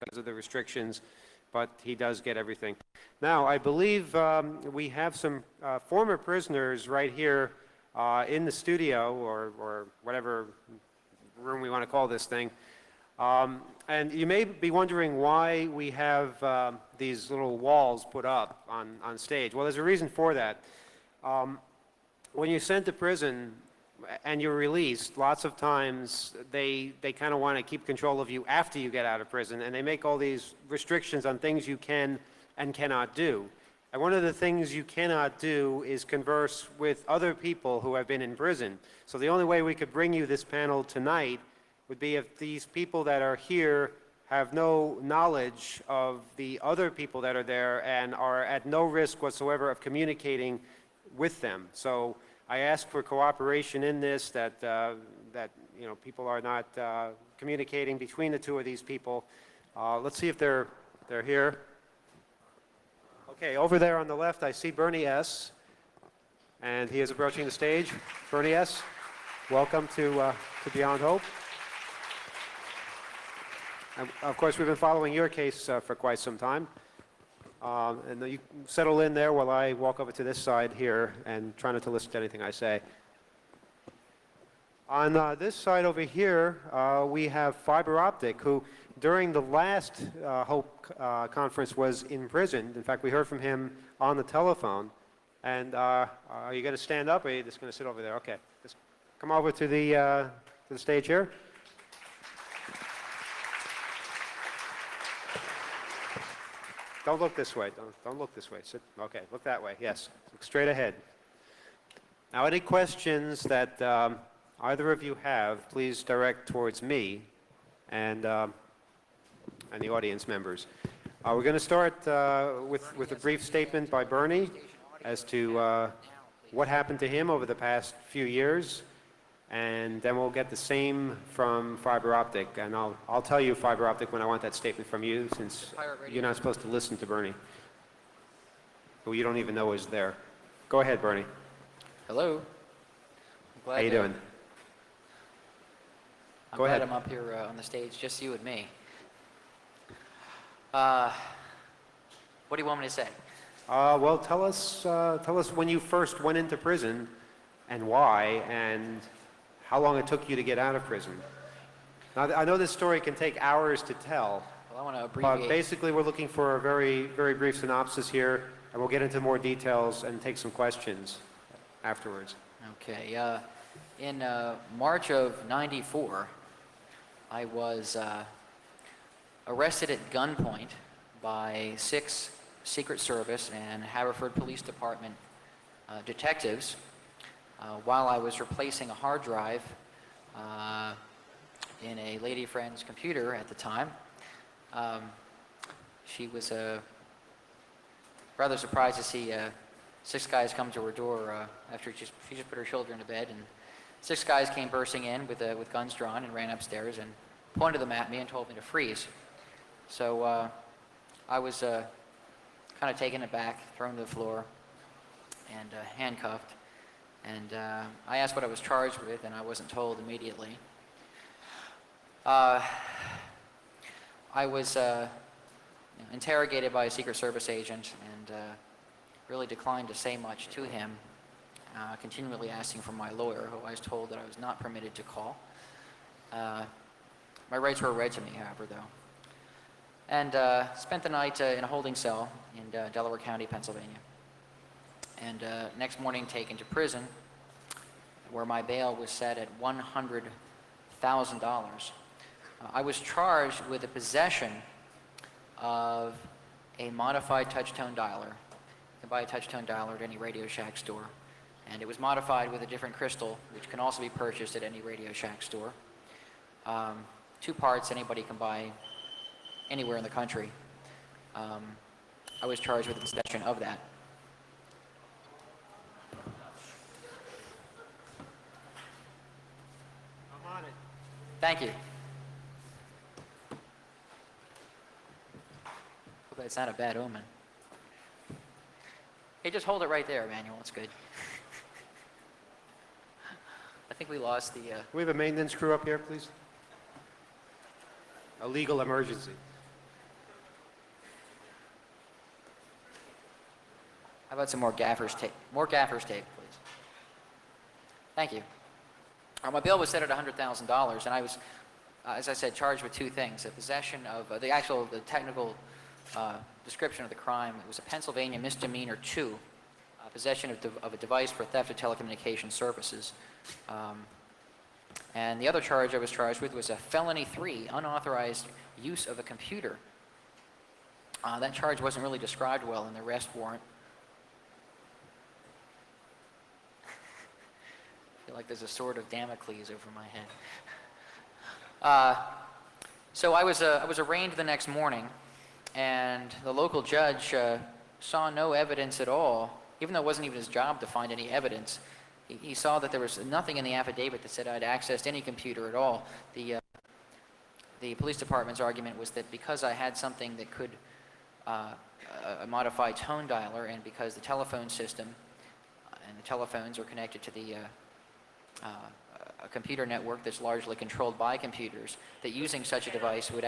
because of the restrictions, but he does get everything. Now, I believe we have some former prisoners right here in the studio, or whatever room we want to call this thing. And you may be wondering why we have these little walls put up on stage. Well, there's a reason for that. When you're sent to prison and you're released, lots of times they kind of want to keep control of you after you get out of prison, and they make all these restrictions on things you can and cannot do. And one of the things you cannot do is converse with other people who have been in prison. So the only way we could bring you this panel tonight would be if these people that are here have no knowledge of the other people that are there and are at no risk whatsoever of communicating with them. So I ask for cooperation in this, that people are not communicating between the two of these people. Let's see if they're here. Okay, over there on the left, I see Bernie S., and he is approaching the stage. Bernie S., welcome to Beyond Hope. And of course, we've been following your case for quite some time. And you settle in there while I walk over to this side here and try not to listen to anything I say. On this side over here, we have Fiber Optic, who during the last Hope conference was imprisoned. In fact, we heard from him on the telephone. And are you going to stand up, or are you just going to sit over there? Okay, just come over to the stage here. Don't look this way. Don't look this way. Sit. Okay, look that way. Yes, look straight ahead. Now, any questions that either of you have, please direct towards me and the audience members. We're going to start with a brief statement by Bernie as to what happened to him over the past few years, and then we'll get the same from Fiber Optic, and I'll tell you, Fiber Optic, when I want that statement from you, since you're not supposed to listen to Bernie, who you don't even know is there. Go ahead, Bernie. Hello. How you doing? I'm Go glad ahead. I'm up here on the stage, just you and me. What do you want me to say? Well, tell us when you first went into prison, and why, and how long it took you to get out of prison. Now, I know this story can take hours to tell. Well, I want to abbreviate. But basically, we're looking for a very, very brief synopsis here, and we'll get into more details and take some questions afterwards. Okay. In March of '94, I was arrested at gunpoint by 6 Secret Service and Haverford Police Department detectives while I was replacing a hard drive in a lady friend's computer at the time. She was rather surprised to see 6 guys come to her door after she just put her children to bed, and 6 guys came bursting in with guns drawn and ran upstairs and pointed them at me and told me to freeze. So I was kind of taken aback, thrown to the floor, and handcuffed. And I asked what I was charged with, and I wasn't told immediately. I was interrogated by a Secret Service agent, and really declined to say much to him, continually asking for my lawyer, who I was told that I was not permitted to call. My rights were read to me, however, though. And spent the night in a holding cell in Delaware County, Pennsylvania. And next morning taken to prison, where my bail was set at $100,000. I was charged with the possession of a modified touch-tone dialer. You can buy a touch-tone dialer at any Radio Shack store. And it was modified with a different crystal, which can also be purchased at any Radio Shack store. 2 parts anybody can buy anywhere in the country. I was charged with the possession of that. I'm on it. Thank you. Hope that's not a bad omen. Hey, just hold it right there, Emmanuel. It's good. I think we lost the... We have a maintenance crew up here, please. A legal emergency. How about some more gaffer's tape? More gaffer's tape, please. Thank you. My bail was set at $100,000, and I was, as I said, charged with two things: the possession of the technical description of the crime. It was a Pennsylvania misdemeanor 2, possession of a device for theft of telecommunications services. And the other charge I was charged with was a felony 3, unauthorized use of a computer. That charge wasn't really described well in the arrest warrant. I feel like there's a sword of Damocles over my head. So I was arraigned the next morning, and the local judge saw no evidence at all, even though it wasn't even his job to find any evidence. He saw that there was nothing in the affidavit that said I'd accessed any computer at all. The police department's argument was that because I had something that could a modified tone dialer, and because the telephone system and the telephones are connected to a computer network that's largely controlled by computers, that using such a device would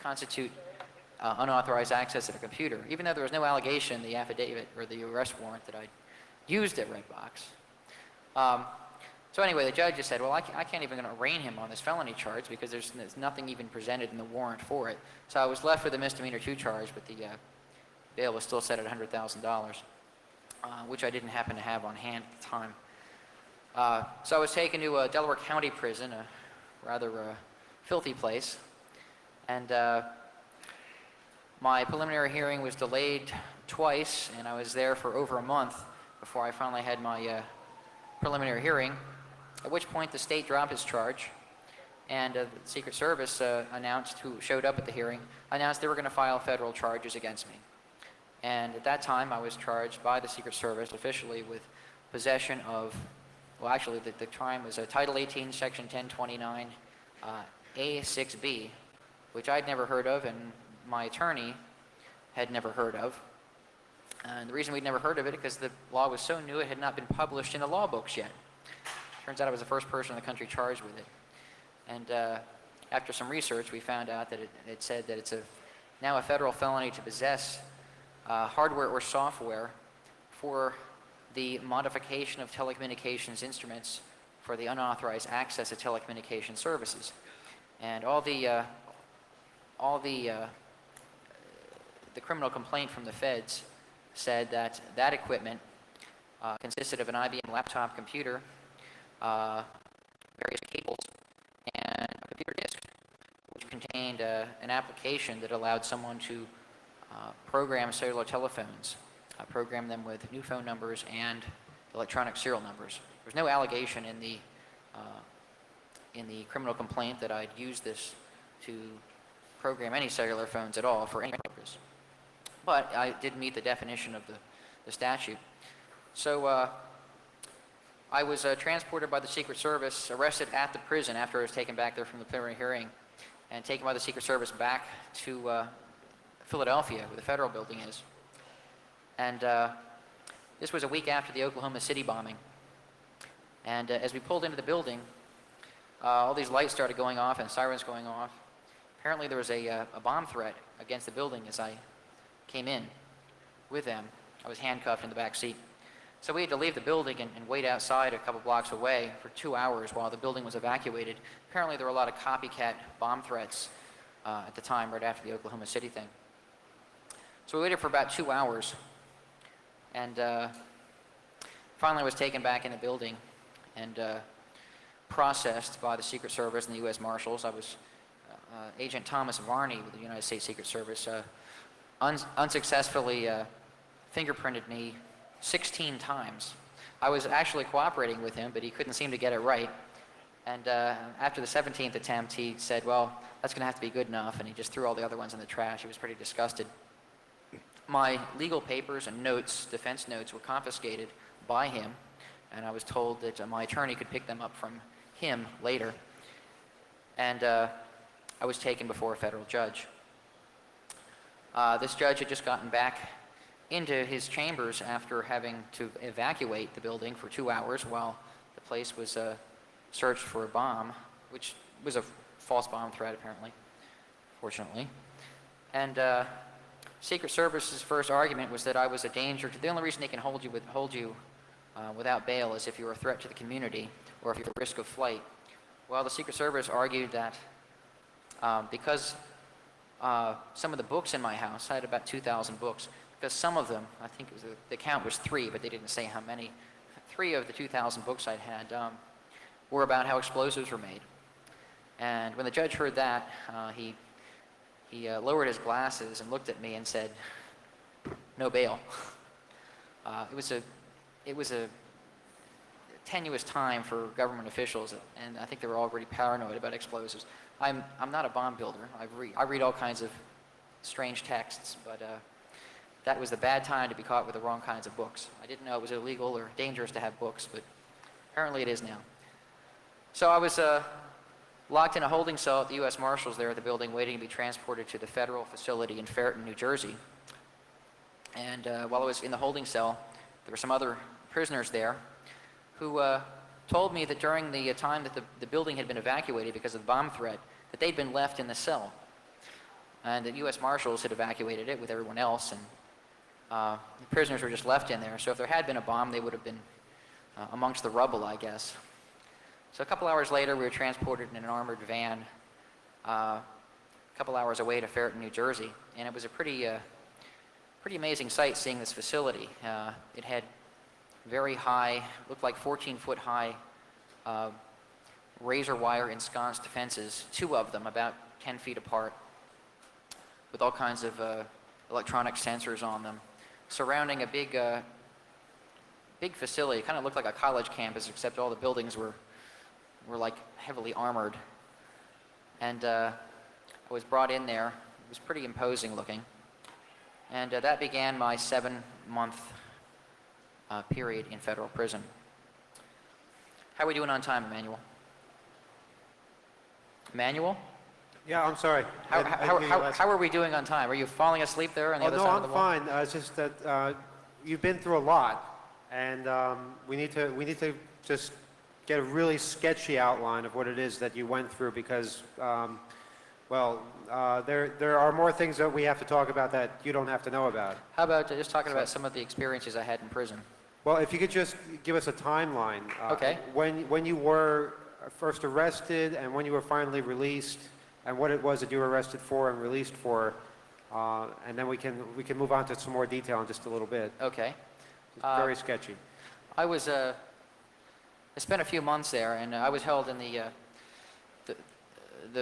constitute unauthorized access of a computer, even though there was no allegation in the affidavit or the arrest warrant that I used at Redbox. So anyway, the judge just said, well, I can't even arraign him on this felony charge because there's nothing even presented in the warrant for it. So I was left with a misdemeanor 2 charge, but the bail was still set at $100,000, which I didn't happen to have on hand at the time. So I was taken to Delaware County Prison, a rather filthy place, and my preliminary hearing was delayed twice, and I was there for over a month before I finally had my preliminary hearing, at which point the state dropped its charge, and the Secret Service announced, who showed up at the hearing, announced they were going to file federal charges against me. And at that time, I was charged by the Secret Service officially with possession of, well, actually, the crime was Title 18, Section 1029, A6B, which I'd never heard of, and my attorney had never heard of. And the reason we'd never heard of it is because the law was so new it had not been published in the law books yet. Turns out I was the first person in the country charged with it. And after some research, we found out that it said that it's now a federal felony to possess hardware or software for the modification of telecommunications instruments for the unauthorized access of telecommunications services. And all the criminal complaint from the feds said that that equipment consisted of an IBM laptop computer, various cables, and a computer disk, which contained an application that allowed someone to program cellular telephones, program them with new phone numbers and electronic serial numbers. There was no allegation in the criminal complaint that I'd used this to program any cellular phones at all for any purpose. But I did meet the definition of the statute. So I was transported by the Secret Service, arrested at the prison after I was taken back there from the preliminary hearing, and taken by the Secret Service back to Philadelphia, where the federal building is. And this was a week after the Oklahoma City bombing. And as we pulled into the building, all these lights started going off and sirens going off. Apparently there was a bomb threat against the building as I came in with them. I was handcuffed in the back seat. So we had to leave the building and wait outside a couple blocks away for 2 hours while the building was evacuated. Apparently there were a lot of copycat bomb threats at the time, right after the Oklahoma City thing. So we waited for about 2 hours, and finally I was taken back in the building and processed by the Secret Service and the U.S. Marshals. I was Agent Thomas Varney with the United States Secret Service unsuccessfully fingerprinted me 16 times. I was actually cooperating with him, but he couldn't seem to get it right. And after the 17th attempt, he said, well, that's going to have to be good enough, and he just threw all the other ones in the trash. He was pretty disgusted. My legal papers and notes, defense notes, were confiscated by him, and I was told that my attorney could pick them up from him later. And I was taken before a federal judge. This judge had just gotten back into his chambers after having to evacuate the building for 2 hours while the place was searched for a bomb, which was a false bomb threat, apparently, fortunately. And Secret Service's first argument was that I was a danger the only reason they can hold you without bail is if you're a threat to the community or if you're at risk of flight. Well, the Secret Service argued that because some of the books in my house, I had about 2,000 books, because some of them, I think the count was 3, but they didn't say how many, 3 of the 2,000 books I'd had were about how explosives were made. And when the judge heard that, he lowered his glasses and looked at me and said, "No bail." It was a tenuous time for government officials, and I think they were already paranoid about explosives. I'm not a bomb builder. I read all kinds of strange texts, but that was the bad time to be caught with the wrong kinds of books. I didn't know it was illegal or dangerous to have books, but apparently it is now. So I was locked in a holding cell at the U.S. Marshals there at the building, waiting to be transported to the federal facility in Ferreton, New Jersey. And while I was in the holding cell, there were some other prisoners there who told me that during the time that the building had been evacuated because of the bomb threat, that they'd been left in the cell. And the U.S. Marshals had evacuated it with everyone else, and the prisoners were just left in there. So if there had been a bomb, they would have been amongst the rubble, I guess. So a couple hours later, we were transported in an armored van a couple hours away to Ferreton, New Jersey, and it was a pretty amazing sight seeing this facility. It had very high, looked like 14-foot high razor wire ensconced fences, 2 of them about 10 feet apart, with all kinds of electronic sensors on them, surrounding a big facility. It kind of looked like a college campus, except all the buildings were like heavily armored. And I was brought in there. It was pretty imposing looking. And that began my 7-month period in federal prison. How are we doing on time, Emmanuel? Emmanuel? Yeah, I'm sorry. How are we doing on time? Are you falling asleep there on the other side of the wall? No, I'm fine. It's just that you've been through a lot, and we need to just get a really sketchy outline of what it is that you went through, because, there are more things that we have to talk about that you don't have to know about. How about just talking about some of the experiences I had in prison? Well, if you could just give us a timeline. Okay. When you were first arrested, and when you were finally released, and what it was that you were arrested for and released for, and then we can move on to some more detail in just a little bit. Okay. It's very sketchy. I spent a few months there, and I was held in the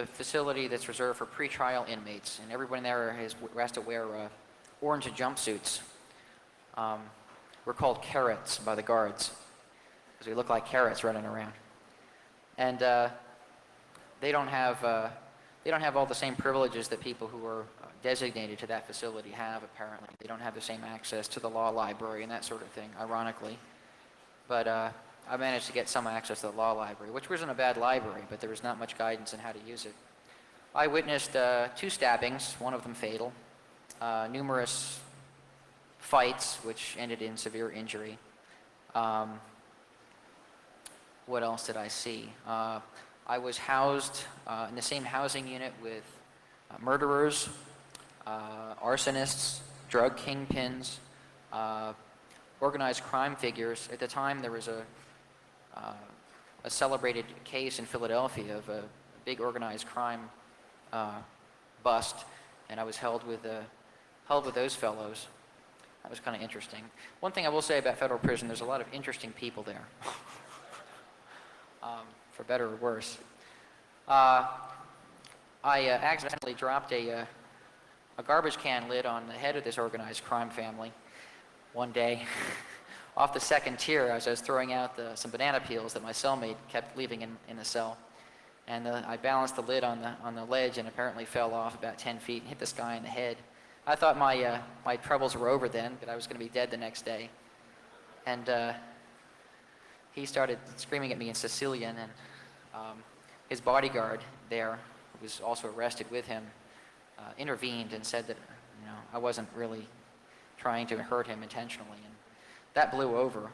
facility that's reserved for pretrial inmates, and everyone there has to wear orange jumpsuits. We're called carrots by the guards, because we look like carrots running around. And they don't have all the same privileges that people who are designated to that facility have, apparently. They don't have the same access to the law library and that sort of thing, ironically. But I managed to get some access to the law library, which wasn't a bad library, but there was not much guidance on how to use it. I witnessed 2 stabbings, one of them fatal, numerous fights, which ended in severe injury. What else did I see? I was housed in the same housing unit with murderers, arsonists, drug kingpins, organized crime figures. At the time, there was a celebrated case in Philadelphia of a big organized crime bust, and I was held with those fellows. That was kind of interesting. One thing I will say about federal prison, there's a lot of interesting people there, for better or worse. I accidentally dropped a garbage can lid on the head of this organized crime family one day off the 2nd tier as I was throwing out some banana peels that my cellmate kept leaving in the cell. And I balanced the lid on the ledge and apparently fell off about 10 feet and hit this guy in the head. I thought my troubles were over then, but I was going to be dead the next day. And he started screaming at me in Sicilian, and his bodyguard there, who was also arrested with him, intervened and said that I wasn't really trying to hurt him intentionally, and that blew over.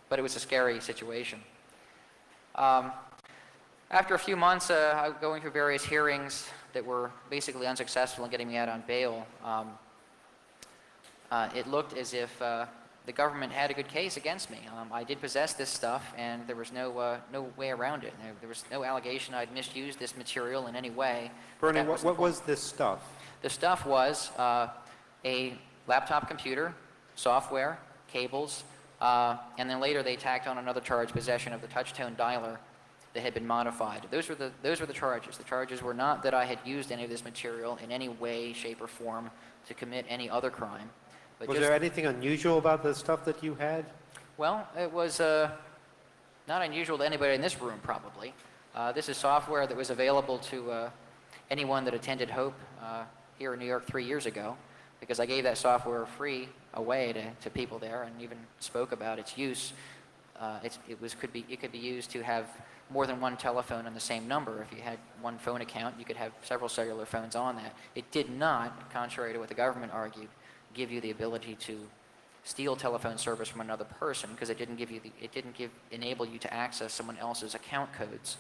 But it was a scary situation. After a few months going through various hearings that were basically unsuccessful in getting me out on bail, it looked as if the government had a good case against me. I did possess this stuff, and there was no way around it. There was no allegation I'd misused this material in any way. Bernie, That what wasn't was this stuff? The stuff was a laptop computer, software, cables, and then later they tacked on another charge, possession of the touch-tone dialer that had been modified. Those were the charges. The charges were not that I had used any of this material in any way, shape, or form to commit any other crime. But Was just, there anything unusual about the stuff that you had? well, it was not unusual to anybody in this room, probably. This is software that was available to anyone that attended HOPE here in New York 3 years ago, because I gave that software free away to people there and even spoke about its use. It could be used to have more than one telephone on the same number. If you had one phone account, you could have several cellular phones on that. It did not, contrary to what the government argued, give you the ability to steal telephone service from another person, because it didn't enable you to access someone else's account codes,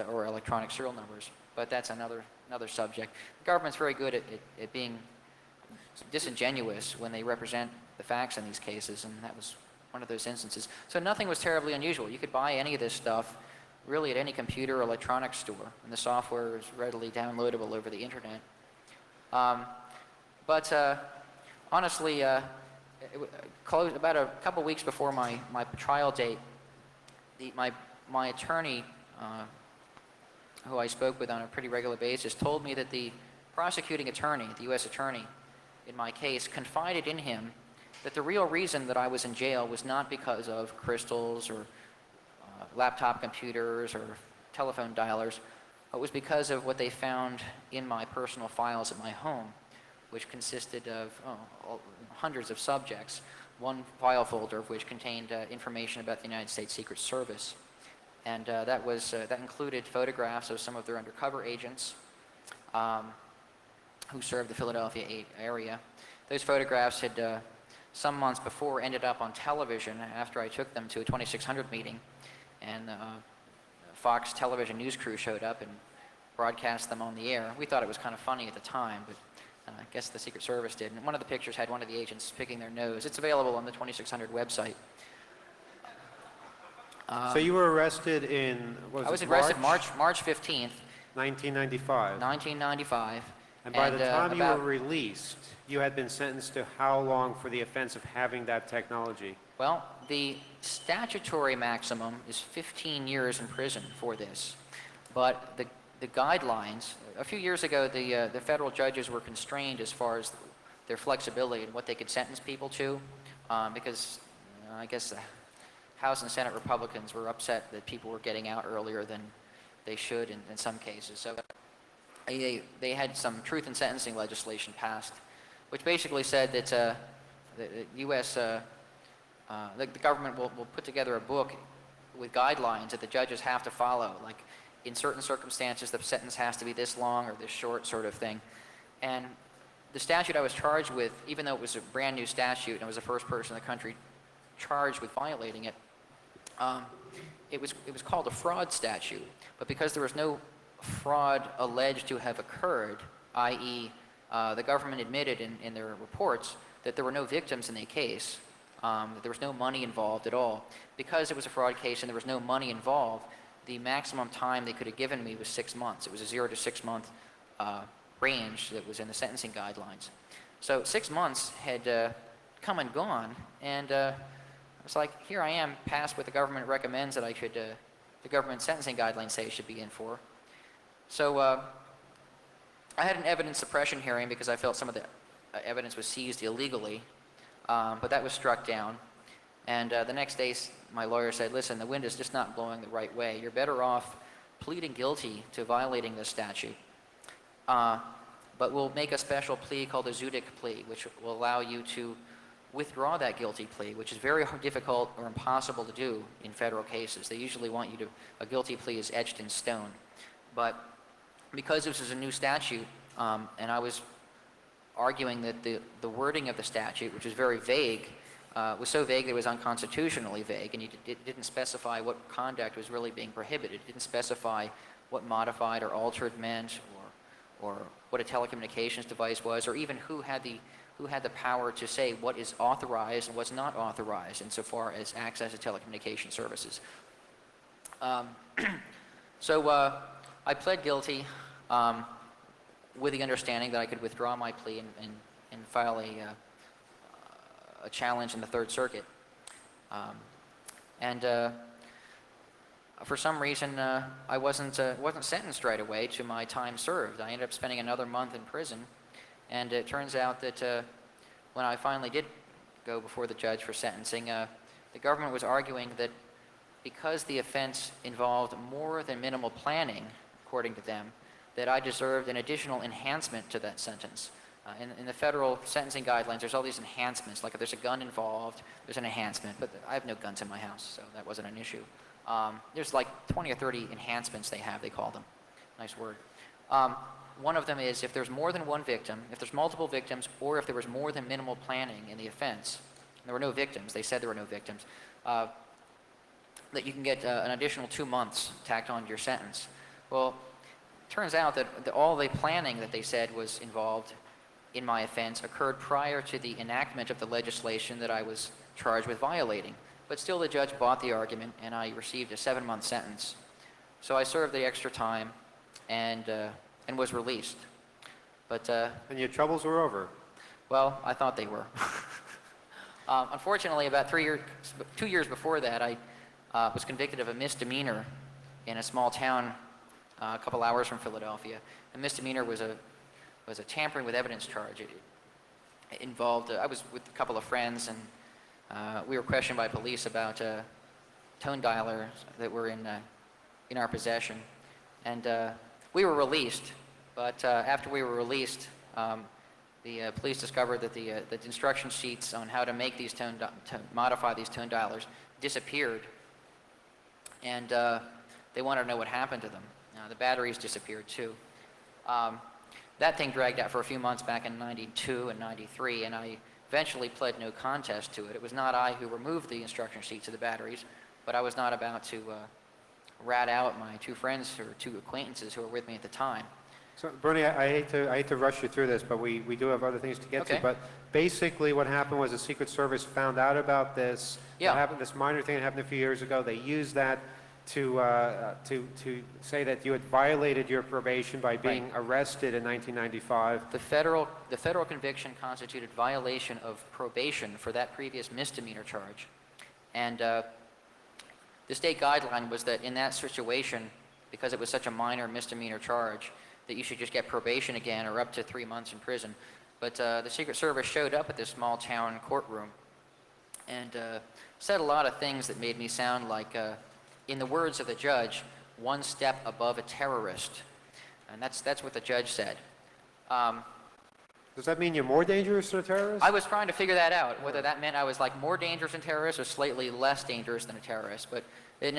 or electronic serial numbers. But that's another subject. The government's very good at being disingenuous when they represent the facts in these cases, and that was one of those instances. So nothing was terribly unusual. You could buy any of this stuff really at any computer or electronics store, and the software is readily downloadable over the internet. Honestly, about a couple weeks before my trial date, my attorney, who I spoke with on a pretty regular basis, told me that the prosecuting attorney, the U.S. attorney in my case, confided in him that the real reason that I was in jail was not because of crystals or laptop computers or telephone dialers, but was because of what they found in my personal files at my home, which consisted of hundreds of subjects, one file folder of which contained information about the United States Secret Service. And that included photographs of some of their undercover agents who served the Philadelphia area. Those photographs had, some months before, ended up on television after I took them to a 2600 meeting, and Fox television news crew showed up and broadcast them on the air. We thought it was kind of funny at the time, but I guess the Secret Service did. And one of the pictures had one of the agents picking their nose. It's available on the 2600 website. So you were arrested in, I was arrested March 15th, 1995. 1995. And by the time you about- were released, you had been sentenced to how long for the offense of having that technology? Well, the statutory maximum is 15 years in prison for this. But the guidelines, a few years ago, the federal judges were constrained as far as their flexibility and what they could sentence people to, because I guess the House and Senate Republicans were upset that people were getting out earlier than they should in some cases. So they had some truth in sentencing legislation passed, which basically said that the U.S. The government will put together a book with guidelines that the judges have to follow, like in certain circumstances the sentence has to be this long or this short, sort of thing. And the statute I was charged with, even though it was a brand new statute and I was the first person in the country charged with violating it, it was called a fraud statute. But because there was no fraud alleged to have occurred, i.e. The government admitted in their reports that there were no victims in the case, that there was no money involved at all. Because it was a fraud case and there was no money involved, the maximum time they could have given me was 6 months. It was a 0 to 6 month range that was in the sentencing guidelines. So 6 months had come and gone, and I was like, here I am, past what the government recommends that I should, the government sentencing guidelines say I should be in for. So I had an evidence suppression hearing because I felt some of the evidence was seized illegally, but that was struck down. And the next day, my lawyer said, listen, the wind is just not blowing the right way. You're better off pleading guilty to violating this statute. But we'll make a special plea called a Zudich plea, which will allow you to withdraw that guilty plea, which is very difficult or impossible to do in federal cases. They usually want you to, a guilty plea is etched in stone. But because this is a new statute, and I was arguing that the wording of the statute, which is very vague, was so vague that it was unconstitutionally vague, and it didn't specify what conduct was really being prohibited. It didn't specify what modified or altered meant, or what a telecommunications device was, or even who had the power to say what is authorized and what's not authorized insofar as access to telecommunication services. So I pled guilty with the understanding that I could withdraw my plea and file a challenge in the Third Circuit. For some reason, I wasn't sentenced right away to my time served. I ended up spending another month in prison, and it turns out that when I finally did go before the judge for sentencing, the government was arguing that because the offense involved more than minimal planning, according to them, that I deserved an additional enhancement to that sentence. In the federal sentencing guidelines, there's all these enhancements. Like if there's a gun involved, there's an enhancement, but I have no guns in my house, so that wasn't an issue. There's like 20 or 30 enhancements they call them. Nice word. One of them is if there's more than one victim, if there's multiple victims, or if there was more than minimal planning in the offense, and there were no victims, they said there were no victims, that you can get an additional 2 months tacked on to your sentence. Well, it turns out that all the planning that they said was involved in my offense occurred prior to the enactment of the legislation that I was charged with violating. But still the judge bought the argument, and I received a 7-month sentence. So I served the extra time and was released. But And your troubles were over. well, I thought they were. Unfortunately, about 2 years before that, I was convicted of a misdemeanor in a small town a couple hours from Philadelphia. The misdemeanor was a tampering with evidence charge. It involved, I was with a couple of friends, and we were questioned by police about tone dialers that were in our possession. And we were released, but after we were released, the police discovered that the instruction sheets on how to make these modify these tone dialers disappeared, and they wanted to know what happened to them. The batteries disappeared too. That thing dragged out for a few months back in '92 and '93, and I eventually pled no contest to it. It was not I who removed the instruction sheets of the batteries, but I was not about to rat out my 2 friends or 2 acquaintances who were with me at the time. So, Bernie, I hate to rush you through this, but we do have other things to get Okay. to. But basically what happened was the Secret Service found out about this. Yeah. What happened, this minor thing that happened a few years ago. They used that to say that you had violated your probation by being arrested in 1995. The federal conviction constituted violation of probation for that previous misdemeanor charge. And the state guideline was that in that situation, because it was such a minor misdemeanor charge, that you should just get probation again or up to 3 months in prison. But the Secret Service showed up at this small town courtroom and said a lot of things that made me sound like, in the words of the judge, one step above a terrorist. And that's what the judge said. Does that mean you're more dangerous than a terrorist? I was trying to figure that out, whether that meant I was like more dangerous than a terrorist or slightly less dangerous than a terrorist. But in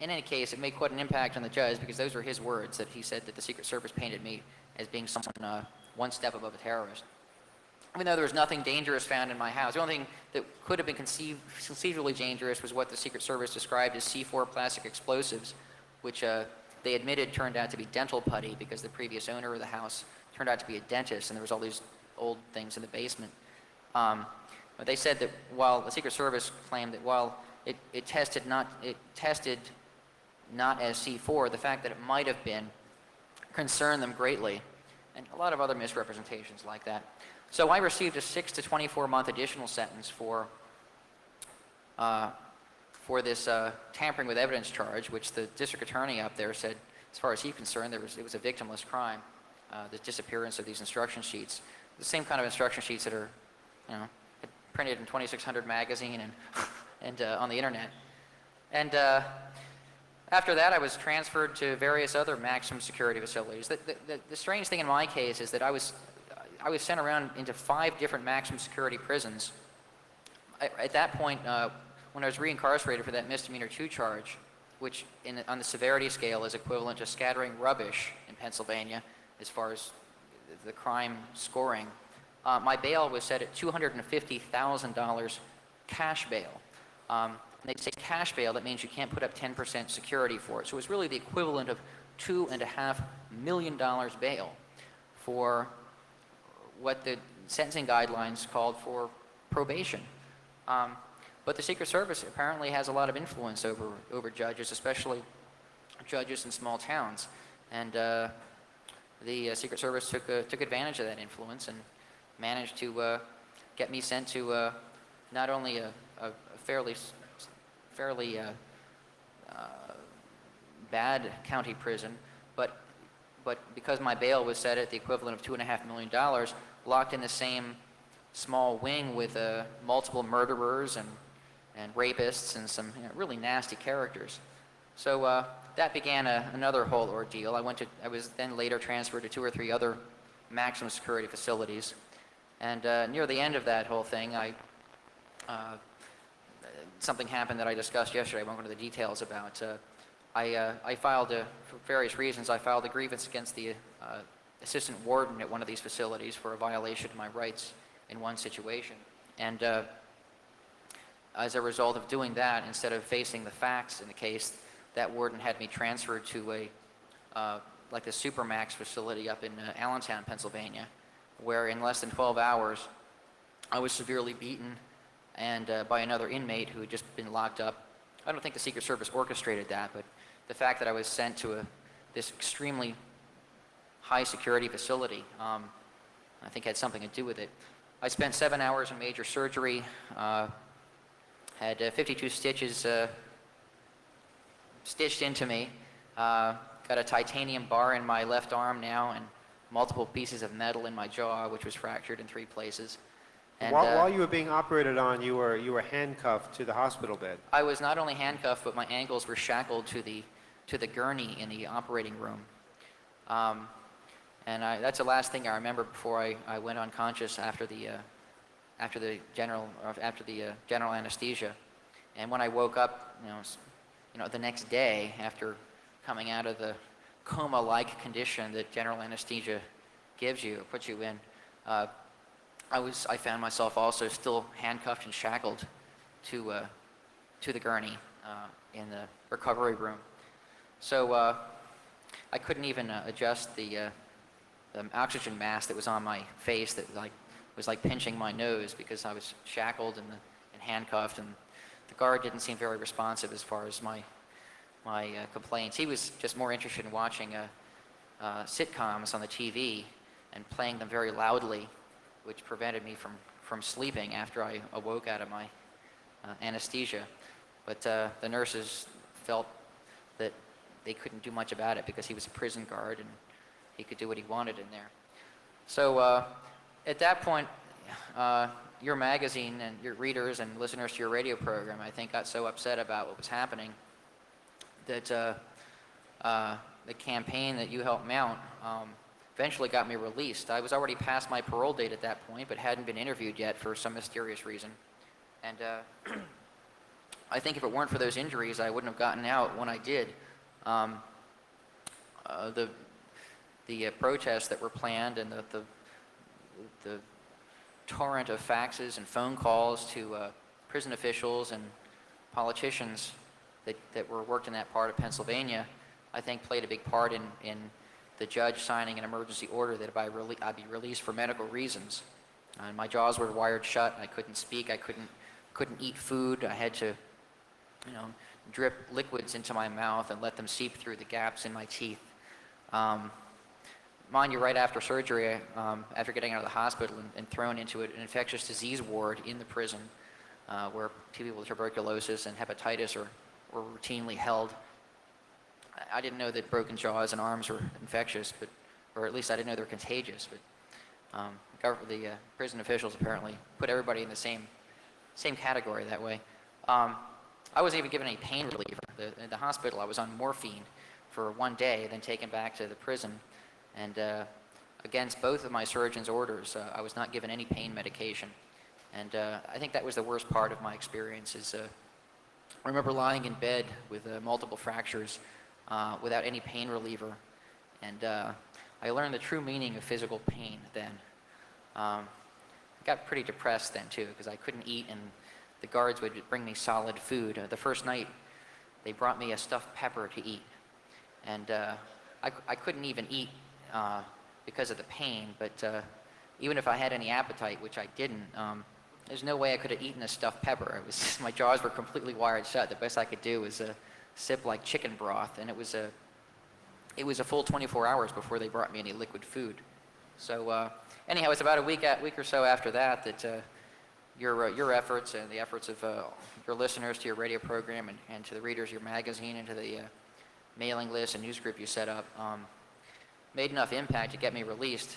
any case, it made quite an impact on the judge because those were his words, that he said that the Secret Service painted me as being someone one step above a terrorist. Even though there was nothing dangerous found in my house, the only thing that could have been conceivably dangerous was what the Secret Service described as C4 plastic explosives, which they admitted turned out to be dental putty because the previous owner of the house turned out to be a dentist, and there was all these old things in the basement. But they said that while the Secret Service claimed that while it tested not as C4, the fact that it might have been concerned them greatly, and a lot of other misrepresentations like that. So I received a 6 to 24 month additional sentence for this tampering with evidence charge, which the district attorney up there said, as far as he's concerned, it was a victimless crime, the disappearance of these instruction sheets. The same kind of instruction sheets that are, printed in 2600 magazine and on the internet. And after that, I was transferred to various other maximum security facilities. The strange thing in my case is that I was sent around into 5 different maximum security prisons. At that point, when I was reincarcerated for that misdemeanor 2 charge, which on the severity scale is equivalent to scattering rubbish in Pennsylvania as far as the crime scoring, my bail was set at $250,000 cash bail. And they say cash bail, that means you can't put up 10% security for it. So it's really the equivalent of $2.5 million bail for what the sentencing guidelines called for probation. But the Secret Service apparently has a lot of influence over judges, especially judges in small towns. And the Secret Service took advantage of that influence and managed to get me sent to not only a fairly bad county prison, but because my bail was set at the equivalent of $2.5 million, locked in the same small wing with multiple murderers and rapists and some really nasty characters. So that began another whole ordeal. I was then later transferred to 2 or 3 other maximum security facilities. And near the end of that whole thing, something happened that I discussed yesterday. I won't go into the details about. I filed, for various reasons, I filed a grievance against the assistant warden at one of these facilities for a violation of my rights in one situation. And as a result of doing that, instead of facing the facts in the case, that warden had me transferred to like the Supermax facility up in Allentown, Pennsylvania, where in less than 12 hours, I was severely beaten and by another inmate who had just been locked up. I don't think the Secret Service orchestrated that, but the fact that I was sent to this extremely high security facility, I think had something to do with it. I spent 7 hours in major surgery, had 52 stitches stitched into me, got a titanium bar in my left arm now, and multiple pieces of metal in my jaw, which was fractured in 3 places. And, while you were being operated on, you were handcuffed to the hospital bed. I was not only handcuffed, but my ankles were shackled to the gurney in the operating room. And that's the last thing I remember before I went unconscious after the general anesthesia. And when I woke up, the next day after coming out of the coma-like condition that general anesthesia gives you, puts you in, I found myself also still handcuffed and shackled to the gurney in the recovery room. So I couldn't even adjust the oxygen mask that was on my face that was like pinching my nose because I was shackled and handcuffed, and the guard didn't seem very responsive as far as my complaints. He was just more interested in watching sitcoms on the TV and playing them very loudly, which prevented me from sleeping after I awoke out of my anesthesia. But the nurses felt that they couldn't do much about it because he was a prison guard and he could do what he wanted in there. So at that point, your magazine and your readers and listeners to your radio program, I think, got so upset about what was happening that the campaign that you helped mount eventually got me released. I was already past my parole date at that point, but hadn't been interviewed yet for some mysterious reason. And I think if it weren't for those injuries, I wouldn't have gotten out when I did. The protests that were planned and the torrent of faxes and phone calls to prison officials and politicians that were worked in that part of Pennsylvania, I think played a big part in the judge signing an emergency order that I'd be released for medical reasons. And my jaws were wired shut. I couldn't speak. I couldn't eat food. I had to, drip liquids into my mouth and let them seep through the gaps in my teeth. Mind you, right after surgery, after getting out of the hospital and thrown into an infectious disease ward in the prison, where people with tuberculosis and hepatitis were routinely held. I didn't know that broken jaws and arms were infectious, or at least I didn't know they were contagious. But the prison officials apparently put everybody in the same category that way. I wasn't even given any pain reliever. In the hospital, I was on morphine for 1 day, then taken back to the prison. And against both of my surgeon's orders, I was not given any pain medication. And I think that was the worst part of my experience. I remember lying in bed with multiple fractures without any pain reliever. And I learned the true meaning of physical pain then. I got pretty depressed then, too, because I couldn't eat, and the guards would bring me solid food. The first night, they brought me a stuffed pepper to eat. And I couldn't even eat because of the pain, but even if I had any appetite, which I didn't, there's no way I could have eaten a stuffed pepper. It was my jaws were completely wired shut. The best I could do was sip like chicken broth, and it was a full 24 hours before they brought me any liquid food. So anyhow, it was about a week or so after that that your efforts and the efforts of your listeners to your radio program and to the readers of your magazine and to the mailing list and news group you set up made enough impact to get me released.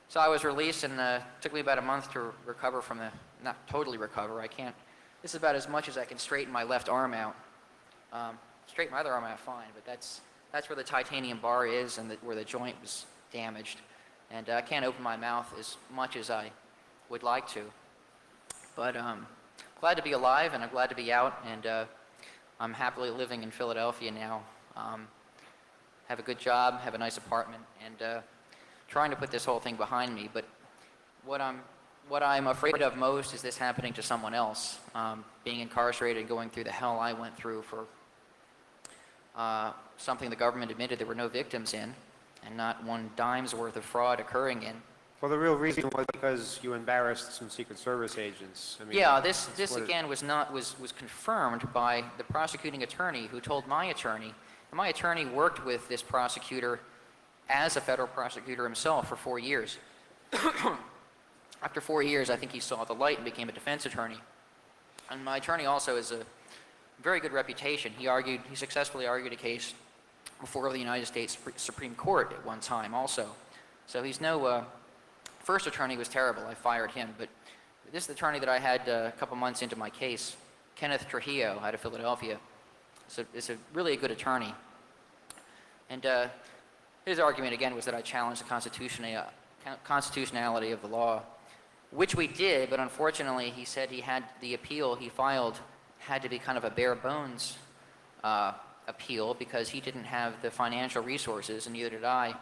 So I was released, and it took me about a month to recover from not totally recover. This is about as much as I can straighten my left arm out. Straighten my other arm out fine, but that's where the titanium bar is and where the joint was damaged. And I can't open my mouth as much as I would like to. But glad to be alive, and I'm glad to be out, and I'm happily living in Philadelphia now. Have a good job, have a nice apartment, and trying to put this whole thing behind me. But what I'm afraid of most is this happening to someone else, being incarcerated and going through the hell I went through for something the government admitted there were no victims in, and not one dime's worth of fraud occurring in. Well, the real reason was because you embarrassed some Secret Service agents. I mean, Yeah, this again was confirmed by the prosecuting attorney who told my attorney, and my attorney worked with this prosecutor as a federal prosecutor himself for 4 years. After 4 years, I think he saw the light and became a defense attorney. And my attorney also has a very good reputation. He successfully argued a case before the United States Supreme Court at one time also. So he's first attorney was terrible. I fired him. But this is the attorney that I had a couple months into my case, Kenneth Trujillo out of Philadelphia. So it's a really good attorney. And his argument, again, was that I challenged the constitutionality of the law, which we did, but unfortunately he said the appeal he filed had to be kind of a bare bones appeal because he didn't have the financial resources, and neither did I,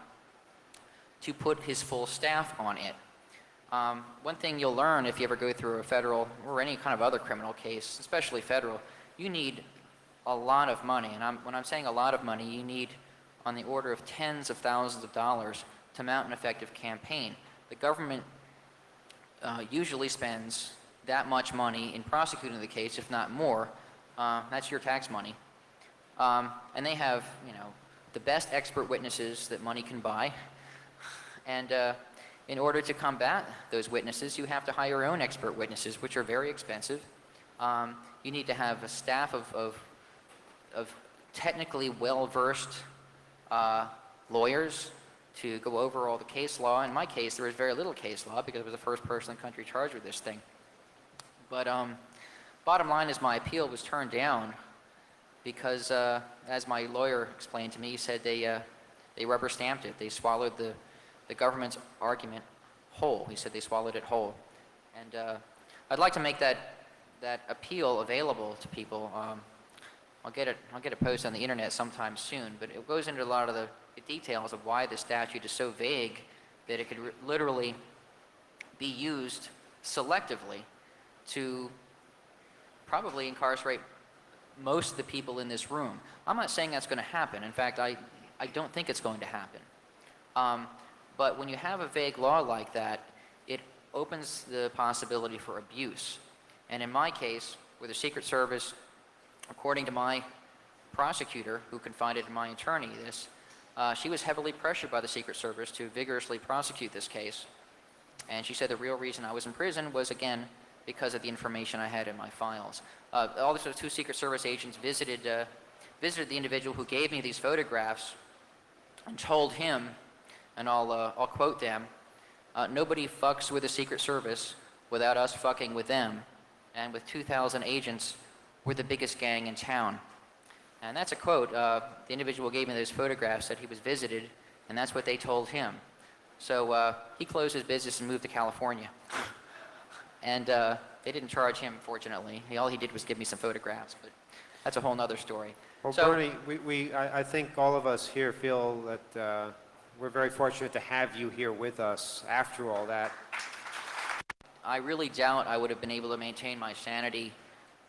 to put his full staff on it. One thing you'll learn if you ever go through a federal or any kind of other criminal case, especially federal, you need a lot of money. And when I'm saying a lot of money, you need on the order of tens of thousands of dollars to mount an effective campaign. The government usually spends that much money in prosecuting the case, if not more. That's your tax money. And they have, the best expert witnesses that money can buy. And in order to combat those witnesses, you have to hire your own expert witnesses, which are very expensive. You need to have a staff of technically well-versed lawyers to go over all the case law. In my case, there was very little case law because I was the first person in the country charged with this thing. But bottom line is my appeal was turned down because, as my lawyer explained to me, he said they rubber stamped it. They swallowed the government's argument whole. He said they swallowed it whole. And I'd like to make that appeal available to people. I'll get it posted on the internet sometime soon, but it goes into a lot of the details of why the statute is so vague that it could literally be used selectively to probably incarcerate most of the people in this room. I'm not saying that's going to happen. In fact, I don't think it's going to happen. But when you have a vague law like that, it opens the possibility for abuse. And in my case, where the Secret Service, according to my prosecutor, who confided in my attorney this, she was heavily pressured by the Secret Service to vigorously prosecute this case. And she said the real reason I was in prison was, again, because of the information I had in my files. Also, 2 Secret Service agents visited the individual who gave me these photographs and told him, and I'll quote them, "Nobody fucks with the Secret Service without us fucking with them. And with 2,000 agents, we're the biggest gang in town." And that's a quote. The individual gave me those photographs, said he was visited, and that's what they told him. So he closed his business and moved to California. And they didn't charge him, fortunately. All he did was give me some photographs, but that's a whole other story. Well, so, Bernie, I think all of us here feel that we're very fortunate to have you here with us after all that. I really doubt I would have been able to maintain my sanity.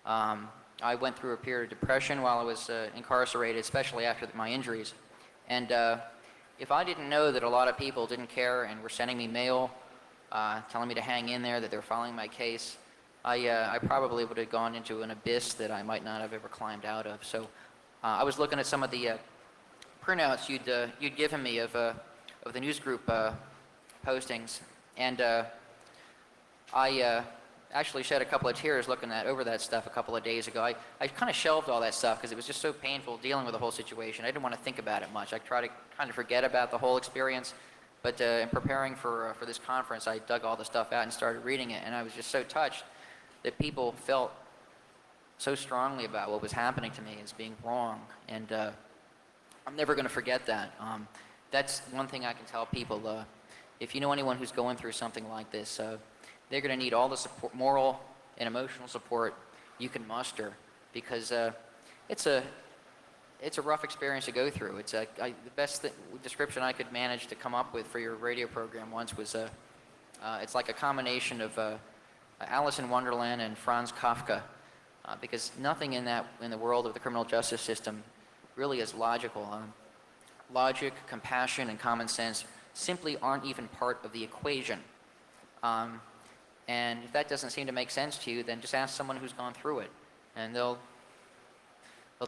I went through a period of depression while I was incarcerated, especially after my injuries. And if I didn't know that a lot of people didn't care and were sending me mail, telling me to hang in there, that they were following my case, I probably would have gone into an abyss that I might not have ever climbed out of. So I was looking at some of the printouts you'd given me of the news group postings, and I actually shed a couple of tears looking over that stuff a couple of days ago. I kind of shelved all that stuff because it was just so painful dealing with the whole situation. I didn't want to think about it much. I tried to kind of forget about the whole experience, but in preparing for this conference, I dug all the stuff out and started reading it, and I was just so touched that people felt so strongly about what was happening to me as being wrong, and I'm never going to forget that. That's one thing I can tell people. If you know anyone who's going through something like this, they're going to need all the support, moral and emotional support you can muster, because it's a rough experience to go through. The best description I could manage to come up with for your radio program once was it's like a combination of Alice in Wonderland and Franz Kafka, because nothing in the world of the criminal justice system really is logical. Logic, compassion, and common sense simply aren't even part of the equation. And if that doesn't seem to make sense to you, then just ask someone who's gone through it, and they'll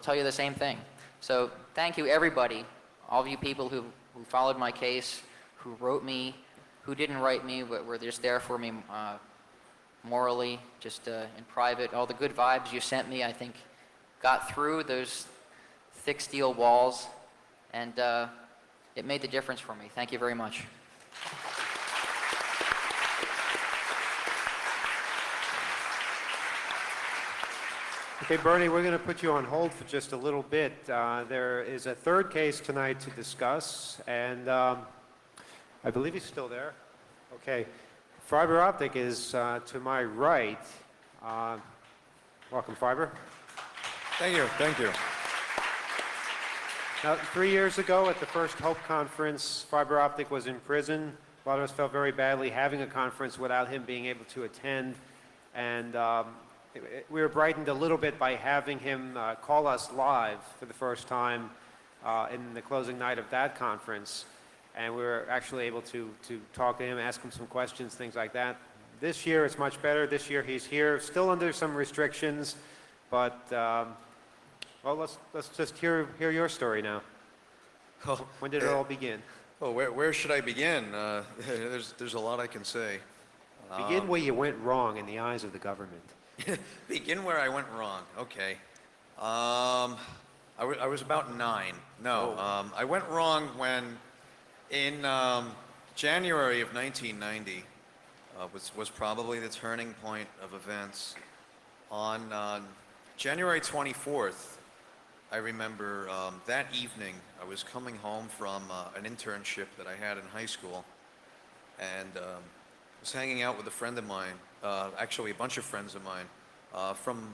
tell you the same thing. So thank you, everybody, all of you people who followed my case, who wrote me, who didn't write me, but were just there for me morally, just in private. All the good vibes you sent me, I think, got through those thick steel walls, and it made the difference for me. Thank you very much. Okay, Bernie, we're going to put you on hold for just a little bit. There is a third case tonight to discuss, and I believe he's still there. Okay. Fiber Optic is to my right. Welcome, Fiber. Thank you, thank you. Now, 3 years ago at the first HOPE conference, Fiber Optic was in prison. A lot of us felt very badly having a conference without him being able to attend, and we were brightened a little bit by having him call us live for the first time in the closing night of that conference. And we were actually able to talk to him, ask him some questions, things like that. This year it's much better. This year he's here, still under some restrictions, but well, let's just hear your story now. Oh, When did it all begin? Oh, where should I begin? There's a lot I can say. Begin where you went wrong in the eyes of the government. Begin where I went wrong. Okay. I was about 9. No, I went wrong when in January of 1990 was probably the turning point of events. On January 24th, I remember that evening I was coming home from an internship that I had in high school, and was hanging out with a friend of mine, actually a bunch of friends of mine, from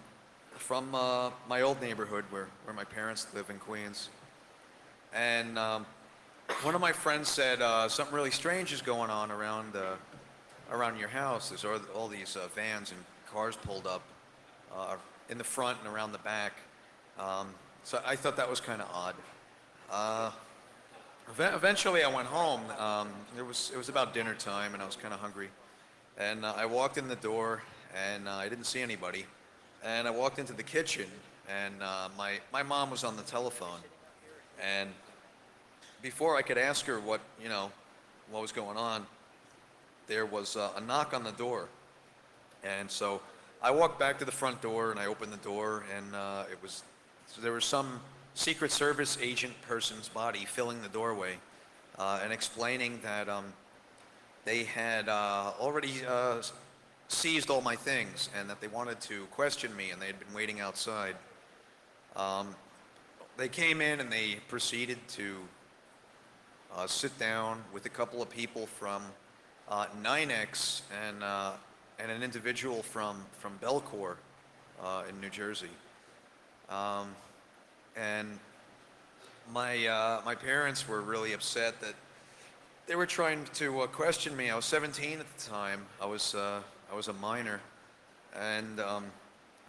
my old neighborhood where my parents live in Queens. And one of my friends said, something really strange is going on around your house. There's all these vans and cars pulled up in the front and around the back. So I thought that was kind of odd. Eventually I went home. It was about dinner time and I was kind of hungry. And I walked in the door and I didn't see anybody. And I walked into the kitchen and my mom was on the telephone. And before I could ask her what was going on, there was a knock on the door. And so I walked back to the front door and I opened the door, and there was some Secret Service agent person's body filling the doorway and explaining that they had already seized all my things and that they wanted to question me, and they had been waiting outside. They came in and they proceeded to sit down with a couple of people from NYNEX and an individual from Belcor in New Jersey. And my parents were really upset that they were trying to question me. I was 17 at the time. I was a minor, and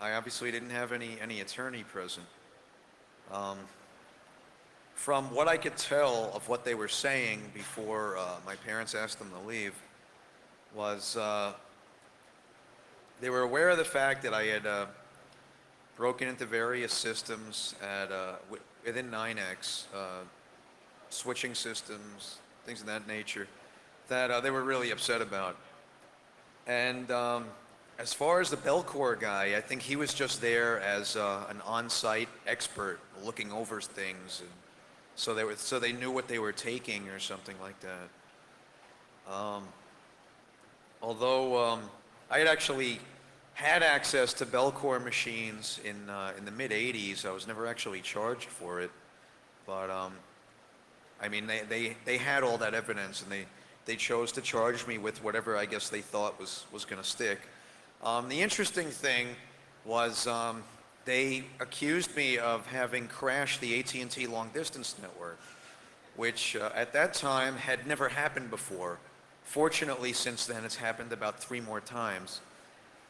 I obviously didn't have any attorney present. from what I could tell of what they were saying before my parents asked them to leave, was they were aware of the fact that I had broken into various systems within NYNEX, switching systems, things of that nature, that they were really upset about. And as far as the Belcor guy, I think he was just there as an on-site expert looking over things, and so they knew what they were taking or something like that. Although I had actually had access to Belcor machines in the mid '80s, I was never actually charged for it. But I mean, they had all that evidence, and they chose to charge me with whatever I guess they thought was going to stick. The interesting thing was they accused me of having crashed the AT&T long distance network, which at that time had never happened before. Fortunately, since then, it's happened about 3 more times.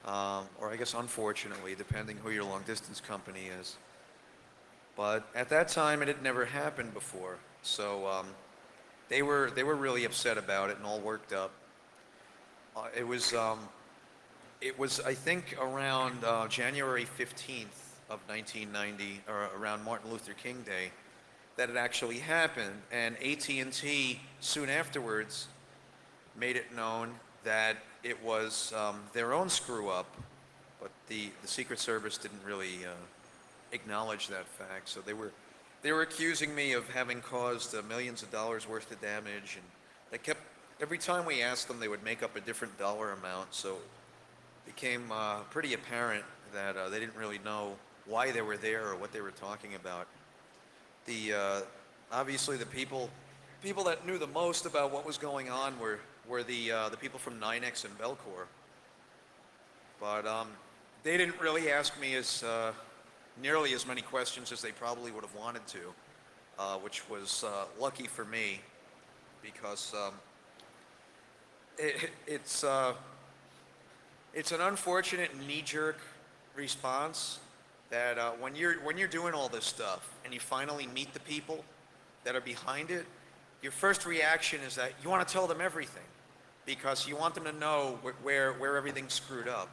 Or I guess unfortunately, depending who your long distance company is. But at that time, it had never happened before. So they were really upset about it and all worked up. It was I think around January 15th of 1990, or around Martin Luther King Day, that it actually happened. And AT&T soon afterwards made it known that it was their own screw up, but the Secret Service didn't really acknowledge that fact. So they were accusing me of having caused millions of dollars worth of damage, and they kept, every time we asked them, they would make up a different dollar amount. So it became pretty apparent that they didn't really know why they were there or what they were talking about. Obviously the people that knew the most about what was going on were the people from NYNEX and Belcor. But they didn't really ask me nearly as many questions as they probably would have wanted to, which was lucky for me, because it's an unfortunate knee-jerk response that when you're doing all this stuff and you finally meet the people that are behind it, your first reaction is that you want to tell them everything, because you want them to know where everything's screwed up.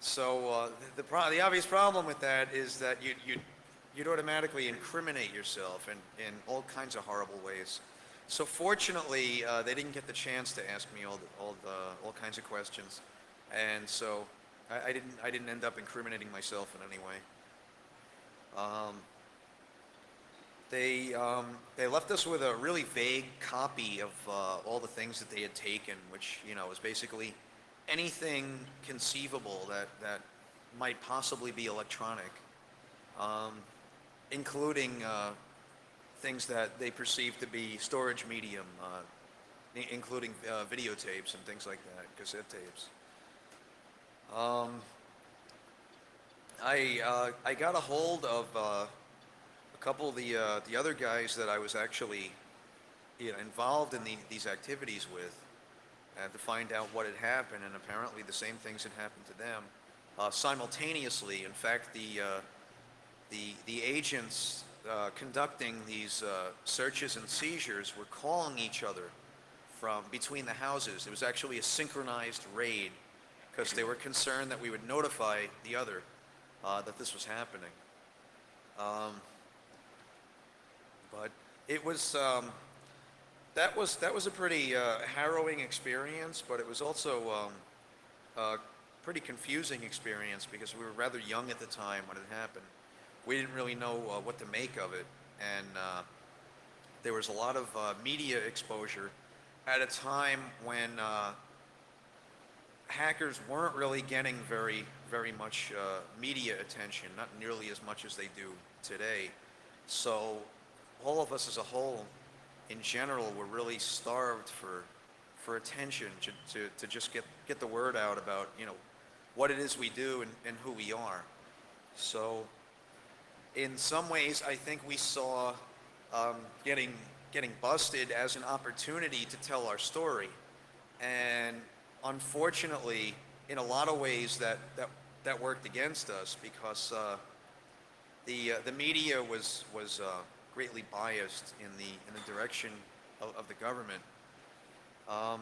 So the obvious problem with that is that you'd automatically incriminate yourself in all kinds of horrible ways. So fortunately, they didn't get the chance to ask me all kinds of questions, and so I didn't end up incriminating myself in any way. They left us with a really vague copy of all the things that they had taken, which, you know, was basically anything conceivable that might possibly be electronic, including things that they perceived to be storage medium, including videotapes and things like that, cassette tapes. I got a hold of a couple of the other guys that I was actually involved in these activities with, to find out what had happened, and apparently the same things had happened to them simultaneously. In fact, the agents conducting these searches and seizures were calling each other from between the houses. It was actually a synchronized raid, because they were concerned that we would notify the other that this was happening. But it was that was a pretty harrowing experience, but it was also a pretty confusing experience, because we were rather young at the time when it happened. We didn't really know what to make of it, and there was a lot of media exposure at a time when hackers weren't really getting very much media attention, not nearly as much as they do today. So all of us as a whole, in general, were really starved for attention to just get the word out about, you know, what it is we do and who we are. So in some ways, I think we saw getting busted as an opportunity to tell our story. And unfortunately, in a lot of ways, that worked against us, because the media was greatly biased in the direction of the government. Um,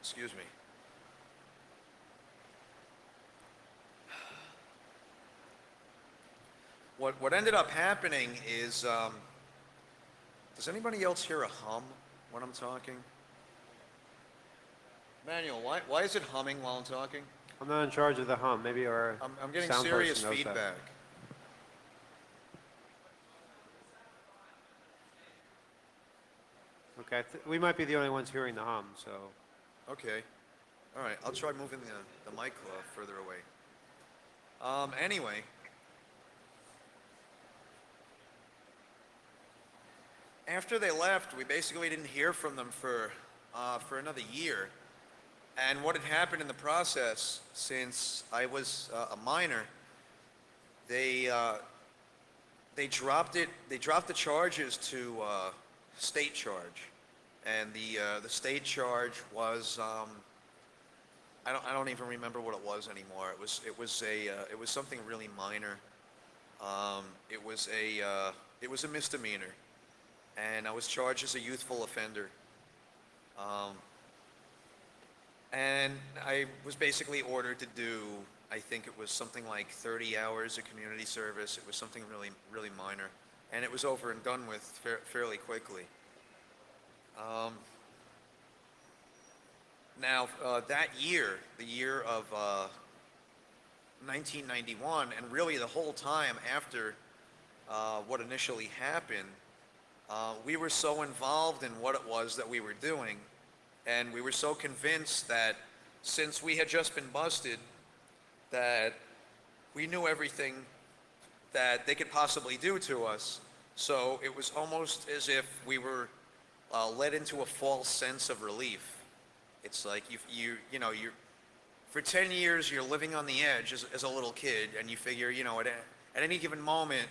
excuse me. What ended up happening is, does anybody else hear a hum when I'm talking? Manuel, why is it humming while I'm talking? I'm not in charge of the hum. Maybe our I'm getting sound serious person knows that. feedback. Okay, we might be the only ones hearing the hum, so. Okay. All right, I'll try moving the mic further away. Anyway, after they left, we basically didn't hear from them for another year. And what had happened in the process, since I was a minor, they dropped it. They dropped the charges to state charge, and the state charge was I don't even remember what it was anymore. It was something really minor. It was a misdemeanor, and I was charged as a youthful offender. And I was basically ordered to do, I think it was something like 30 hours of community service. It was something really, really minor. And it was over and done with fairly quickly. Now, that year, the year of 1991, and really the whole time after what initially happened, we were so involved in what it was that we were doing, and we were so convinced that since we had just been busted, that we knew everything that they could possibly do to us. So it was almost as if we were led into a false sense of relief. It's like you know, for 10 years you're living on the edge as a little kid, and you figure, you know, at any given moment,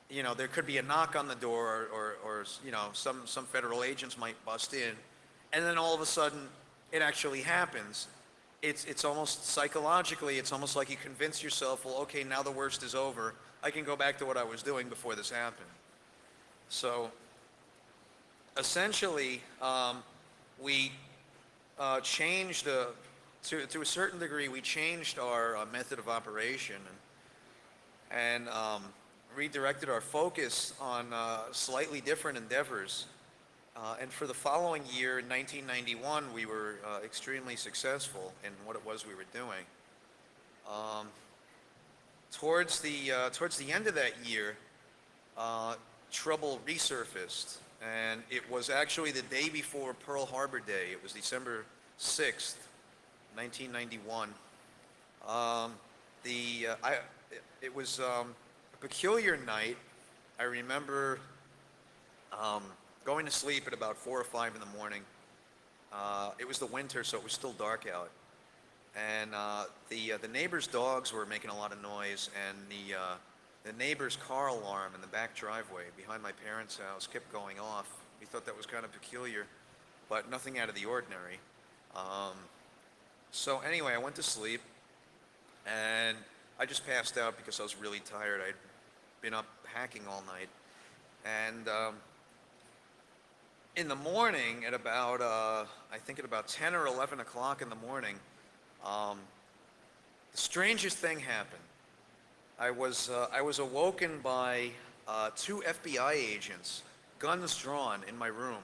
you know, there could be a knock on the door, or you know, some federal agents might bust in, and then all of a sudden it actually happens. It's almost psychologically, it's almost like you convince yourself, well, okay, now the worst is over. I can go back to what I was doing before this happened. So essentially, we changed, to a certain degree, we changed our method of operation, and redirected our focus on slightly different endeavors. And for the following year, in 1991, we were extremely successful in what it was we were doing. Towards the end of that year, trouble resurfaced, and it was actually the day before Pearl Harbor Day. It was December 6th, 1991. It was a peculiar night. I remember going to sleep at about 4 or 5 in the morning. It was the winter, so it was still dark out. And the neighbor's dogs were making a lot of noise, and the neighbor's car alarm in the back driveway behind my parents' house kept going off. We thought that was kind of peculiar, but nothing out of the ordinary. So anyway, I went to sleep, and I just passed out because I was really tired. I'd been up hacking all night. And in the morning, at about, I think at about 10 or 11 o'clock in the morning, the strangest thing happened. I was awoken by 2 FBI agents, guns drawn, in my room,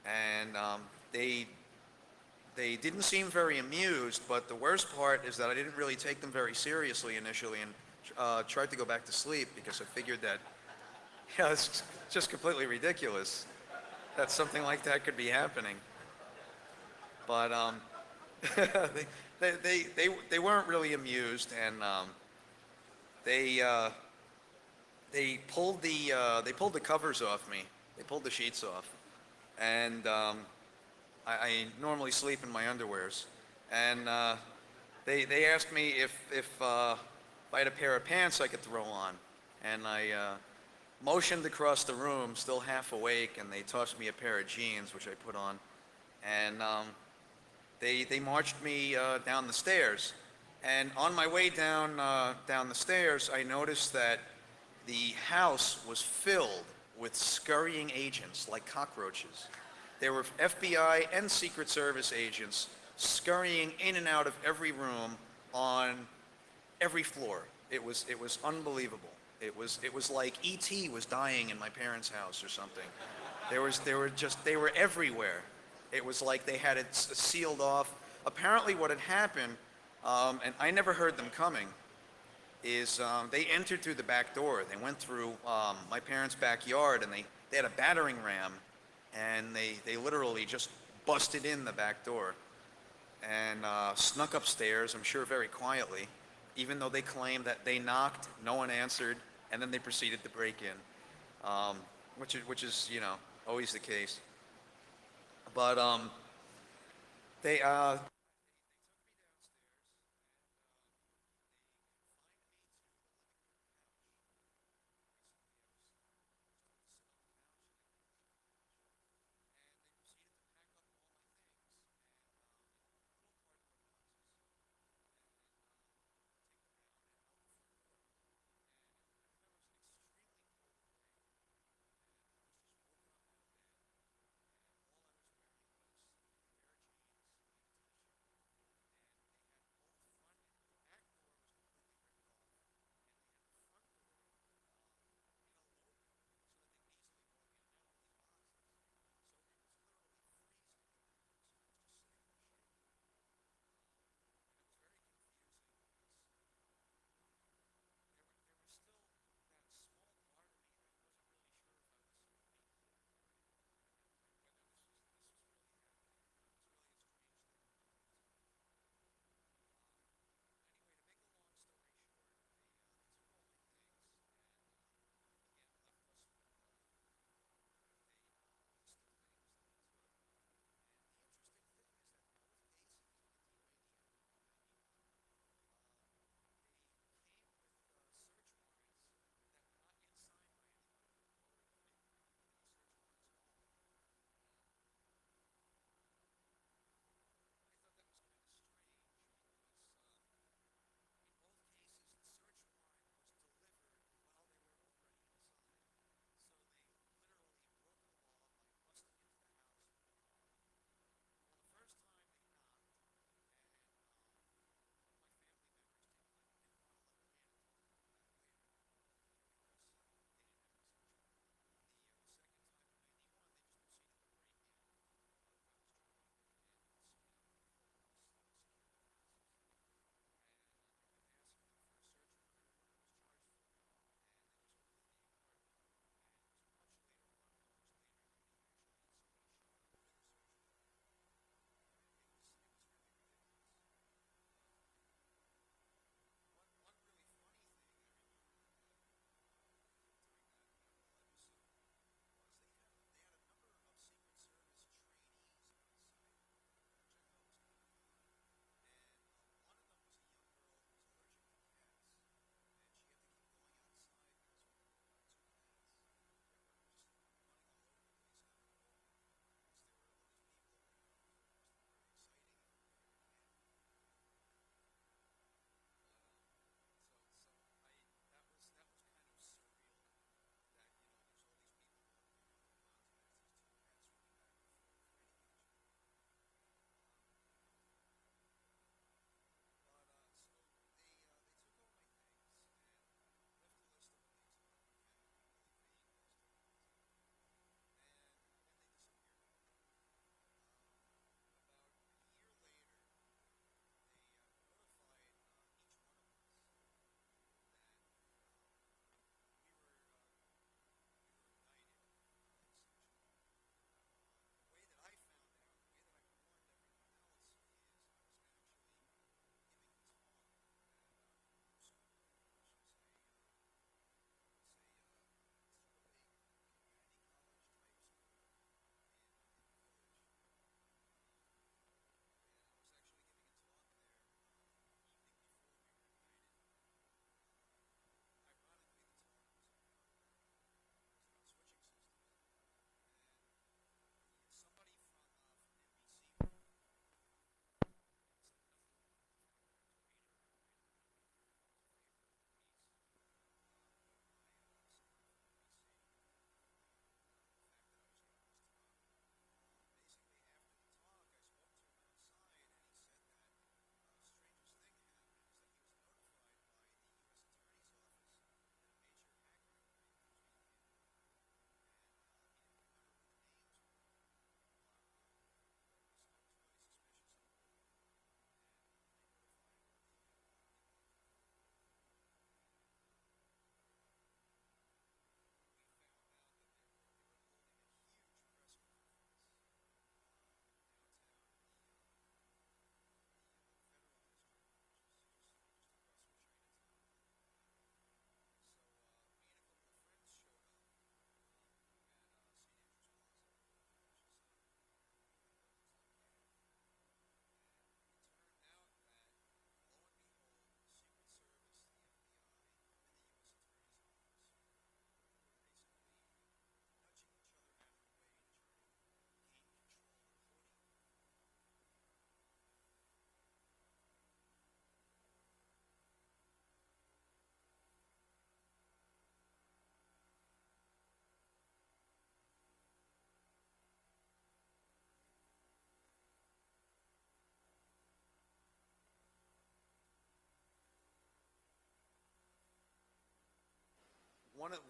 and they didn't seem very amused. But the worst part is that I didn't really take them very seriously initially, and tried to go back to sleep because I figured that, yeah, it's just completely ridiculous that something like that could be happening. But they weren't really amused, and they pulled the covers off me. They pulled the sheets off, and I normally sleep in my underwears, and they asked me if I had a pair of pants I could throw on, and I motioned across the room, still half awake, and they tossed me a pair of jeans, which I put on, and they marched me down the stairs. And on my way down the stairs, I noticed that The house was filled with scurrying agents like cockroaches. There were FBI and Secret Service agents scurrying in and out of every room on every floor. It was unbelievable. It was like E.T. was dying in my parents' house or something. They were everywhere. It was like they had it sealed off. Apparently what had happened, and I never heard them coming, is they entered through the back door. They went through my parents' backyard, and they had a battering ram, and they literally just busted in the back door and snuck upstairs, I'm sure very quietly, even though they claimed that they knocked, no one answered, and then they proceeded to break in, which is always the case. But they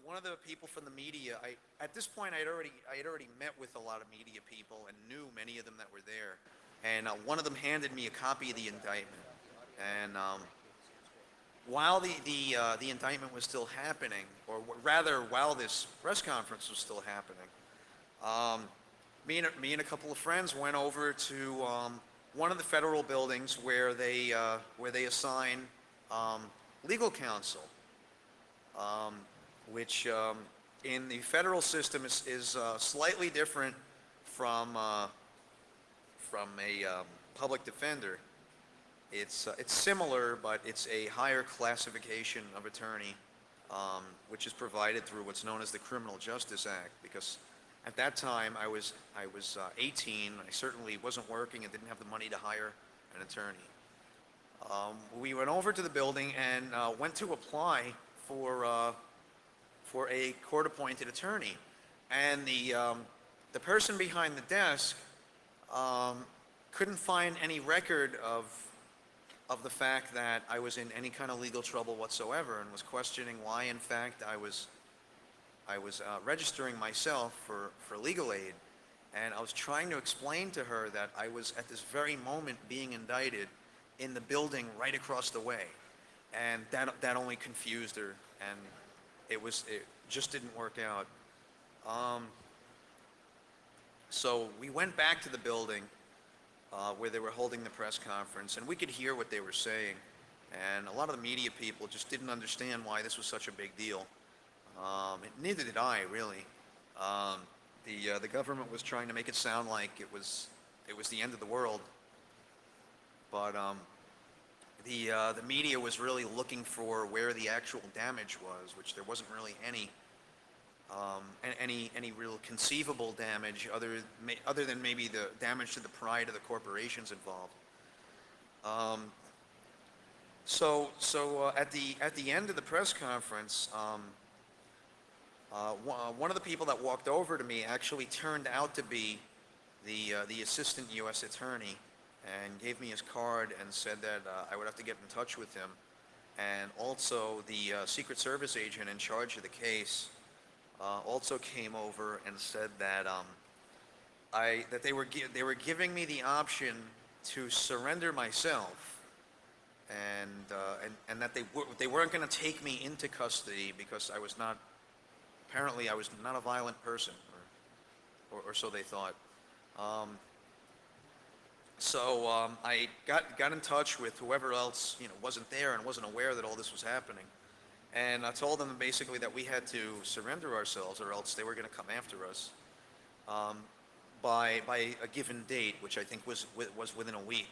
one of the people from the media, at this point I had already met with a lot of media people and knew many of them that were there, and one of them handed me a copy of the indictment, and while the indictment was still happening, or rather while this press conference was still happening, me and a couple of friends went over to one of the federal buildings where they assign legal counsel, which in the federal system is slightly different from a public defender. It's similar, but it's a higher classification of attorney, which is provided through what's known as the Criminal Justice Act. Because at that time I was 18. I certainly wasn't working and didn't have the money to hire an attorney. We went over to the building and went to apply for a court-appointed attorney, and the person behind the desk couldn't find any record of the fact that I was in any kind of legal trouble whatsoever, and was questioning why, in fact, I was registering myself for legal aid. And I was trying to explain to her that I was at this very moment being indicted in the building right across the way, and that only confused her, and it just didn't work out. So we went back to the building where they were holding the press conference, and we could hear what they were saying, and a lot of the media people just didn't understand why this was such a big deal. Neither did I, really. The government was trying to make it sound like it was the end of the world, but the media was really looking for where the actual damage was, which there wasn't really any real conceivable damage other than maybe the damage to the pride of the corporations involved. So at the end of the press conference, one of the people that walked over to me actually turned out to be the assistant U.S. attorney, and gave me his card and said that I would have to get in touch with him. And also the Secret Service agent in charge of the case also came over and said that that they were giving me the option to surrender myself, and that they weren't going to take me into custody because apparently I was not a violent person, or so they thought. So I got in touch with whoever else wasn't there and wasn't aware that all this was happening, and I told them basically that we had to surrender ourselves, or else they were going to come after us by a given date, which I think was within a week.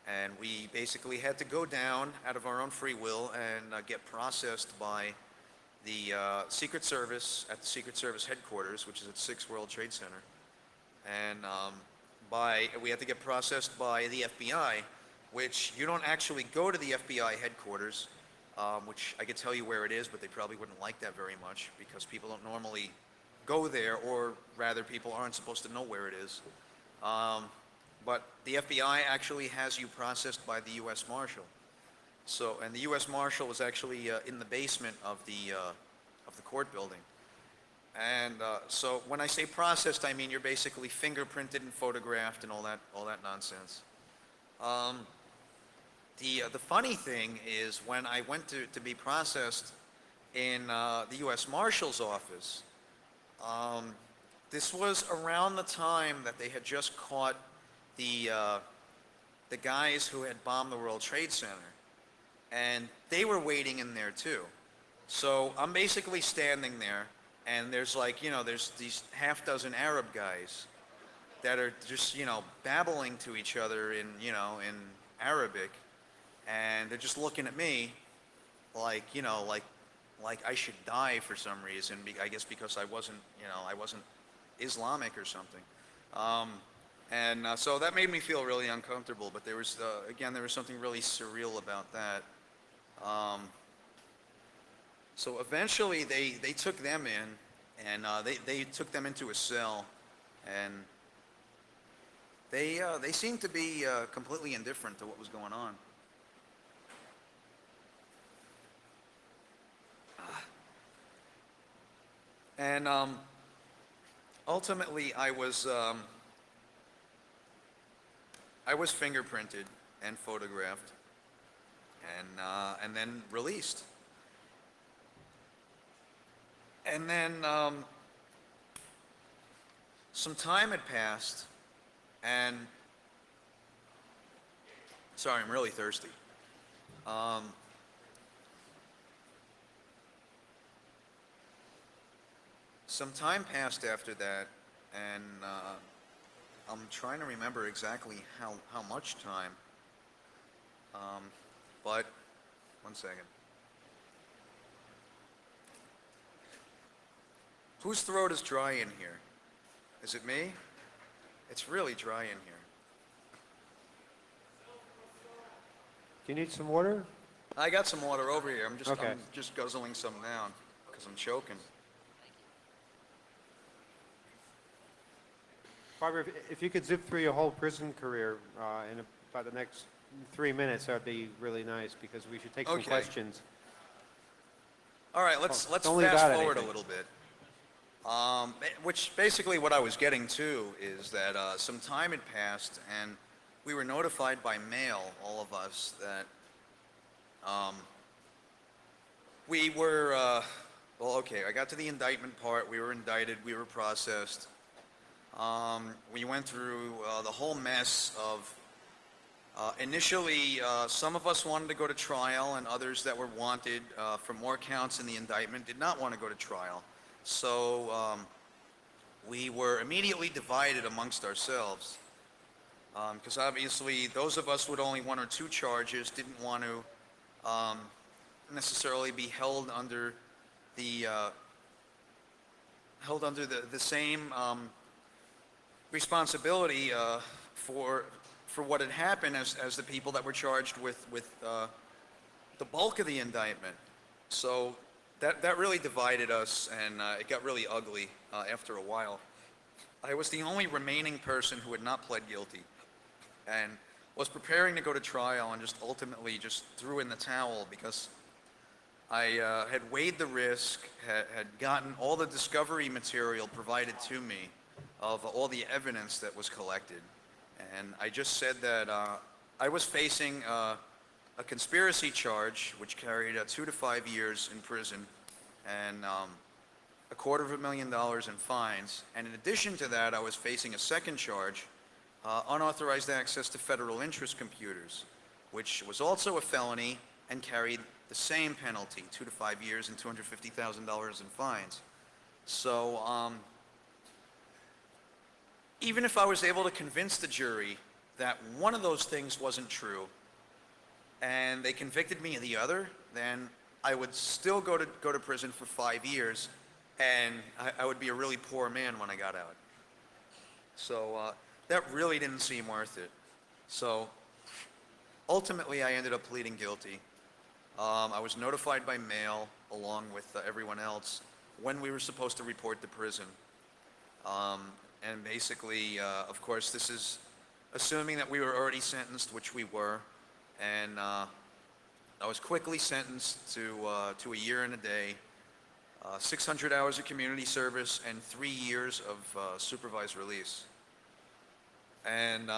And we basically had to go down out of our own free will and get processed by the Secret Service at the Secret Service headquarters, which is at 6 World Trade Center, and we had to get processed by the FBI, which you don't actually go to the FBI headquarters, which I could tell you where it is, but they probably wouldn't like that very much because people don't normally go there, or rather people aren't supposed to know where it is. But the FBI actually has you processed by the U.S. Marshal. And the U.S. Marshal was actually in the basement of the court building. And so when I say processed, I mean you're basically fingerprinted and photographed and all that nonsense. The funny thing is, when I went to be processed in the U.S. Marshal's office, this was around the time that they had just caught the guys who had bombed the World Trade Center, and they were waiting in there too. So I'm basically standing there, and there's there's these half dozen Arab guys that are just babbling to each other in Arabic, and they're just looking at me like I should die for some reason. I guess because I wasn't Islamic or something. So that made me feel really uncomfortable. But there was something really surreal about that. So eventually they took them in, and they took them into a cell, and they seemed to be completely indifferent to what was going on. And ultimately, I was fingerprinted and photographed, and then released. And then some time had passed, and sorry, I'm really thirsty. Some time passed after that, and I'm trying to remember exactly how much time. But one second. Whose throat is dry in here? Is it me? It's really dry in here. Do you need some water? I got some water over here. Okay. I'm just guzzling some down because I'm choking. Barbara, if you could zip through your whole prison career in about the next 3 minutes, that would be really nice, because we should take some Okay. questions. All right, let's don't leave fast out forward a anything. little bit. Which basically what I was getting to is that some time had passed, and we were notified by mail, all of us, that we were, well, okay, I got to the indictment part. We were indicted. We were processed. We went through the whole mess of, initially, some of us wanted to go to trial, and others that were wanted for more counts in the indictment did not want to go to trial. So we were immediately divided amongst ourselves, because obviously those of us with only 1 or 2 charges didn't want to necessarily be held under the same responsibility for what had happened as the people that were charged with the bulk of the indictment. So that really divided us, and it got really ugly after a while. I was the only remaining person who had not pled guilty, and was preparing to go to trial, and just ultimately just threw in the towel because I had weighed the risk, had gotten all the discovery material provided to me of all the evidence that was collected. And I just said that I was facing a conspiracy charge, which carried 2 to 5 years in prison and $250,000 in fines. And in addition to that, I was facing a second charge, unauthorized access to federal interest computers, which was also a felony and carried the same penalty, 2 to 5 years and $250,000 in fines. So even if I was able to convince the jury that one of those things wasn't true, and they convicted me of the other, then I would still go to prison for 5 years, and I would be a really poor man when I got out. So that really didn't seem worth it. So ultimately, I ended up pleading guilty. I was notified by mail, along with everyone else, when we were supposed to report to prison. And basically, of course, this is assuming that we were already sentenced, which we were. And I was quickly sentenced to a year and a day, 600 hours of community service, and 3 years of supervised release. And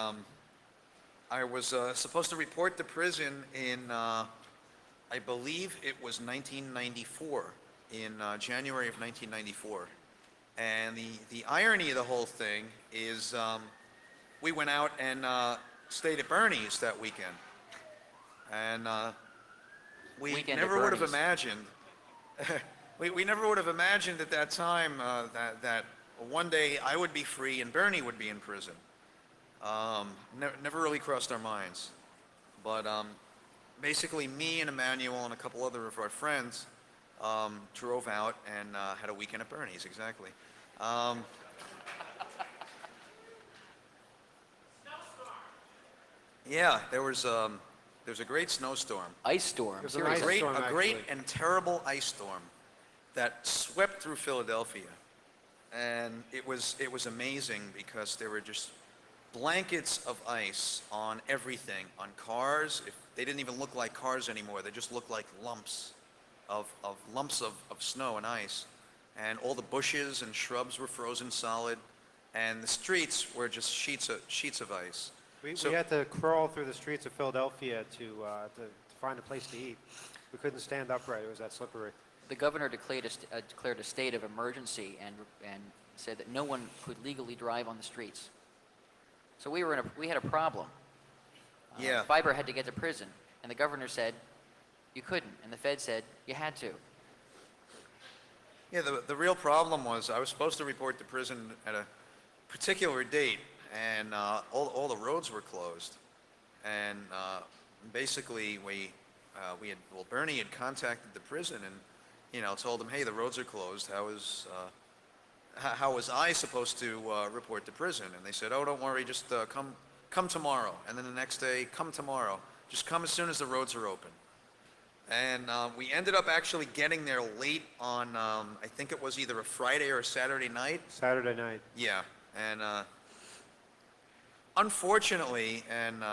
I was supposed to report to prison in, I believe it was 1994, in January of 1994. And the irony of the whole thing is we went out and stayed at Bernie's that weekend. And we Weekend never at would have Bernie's. imagined, we never would have imagined at that time that one day I would be free and Bernie would be in prison. Never really crossed our minds. But basically me and Emmanuel and a couple other of our friends drove out and had a weekend at Bernie's, exactly. Yeah, there's a great snowstorm. Ice storm. There's an Seriously. ice storm, A great actually. and terrible ice storm that swept through Philadelphia. And it was amazing because there were just blankets of ice on everything, on cars. They didn't even look like cars anymore. They just looked like lumps of snow and ice. and all the bushes and shrubs were frozen solid, and the streets were just sheets of ice. We So- had to crawl through the streets of Philadelphia to find a place to eat. We couldn't stand upright. It was that slippery. The governor declared a state of emergency and said that no one could legally drive on the streets. So we had a problem. Yeah. Fiber had to get to prison, and the governor said you couldn't, and the Fed said you had to. Yeah, the real problem was I was supposed to report to prison at a particular date, and all the roads were closed. And basically, Bernie had contacted the prison and, told them, hey, the roads are closed. How was I supposed to report to prison? And they said, oh, don't worry, just come tomorrow. And then the next day, come tomorrow. Just come as soon as the roads are open. And we ended up actually getting there late on, I think it was either a Friday or a Saturday night. Saturday night. Yeah, and unfortunately, and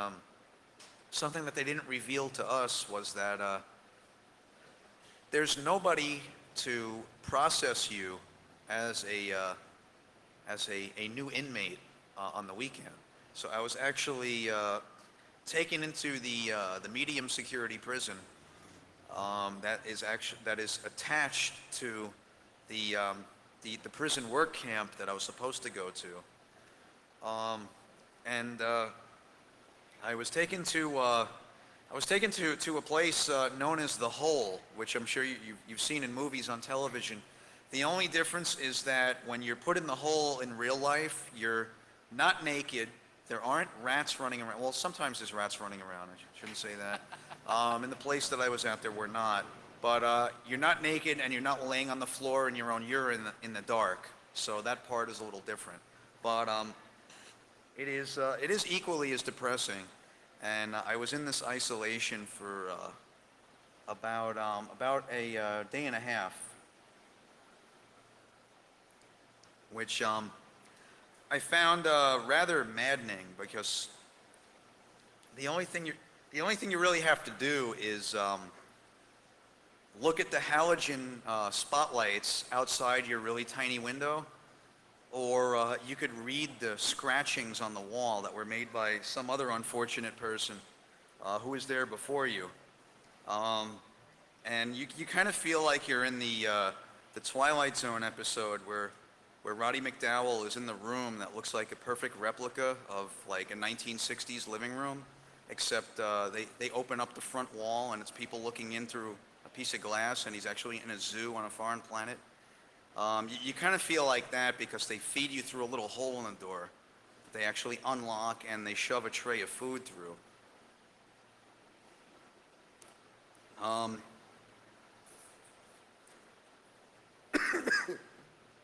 something that they didn't reveal to us was that there's nobody to process you as a new inmate on the weekend. So I was actually taken into the medium security prison that is attached to the prison work camp that I was supposed to go to. I was taken to a place known as the Hole, which I'm sure you've seen in movies on television. The only difference is that when you're put in the hole in real life, you're not naked. There aren't rats running around. Well, sometimes there's rats running around. I shouldn't say that. In the place that I was at, there were not. But you're not naked, and you're not laying on the floor in your own urine in the dark. So that part is a little different. But it is equally as depressing. And I was in this isolation for about a day and a half, which I found rather maddening, because the only thing you really have to do is look at the halogen spotlights outside your really tiny window, or you could read the scratchings on the wall that were made by some other unfortunate person who was there before you. And you kind of feel like you're in the Twilight Zone episode where Roddy McDowell is in the room that looks like a perfect replica of like a 1960s living room, except they open up the front wall and it's people looking in through a piece of glass, and he's actually in a zoo on a foreign planet. You kind of feel like that because they feed you through a little hole in the door. They actually unlock and they shove a tray of food through.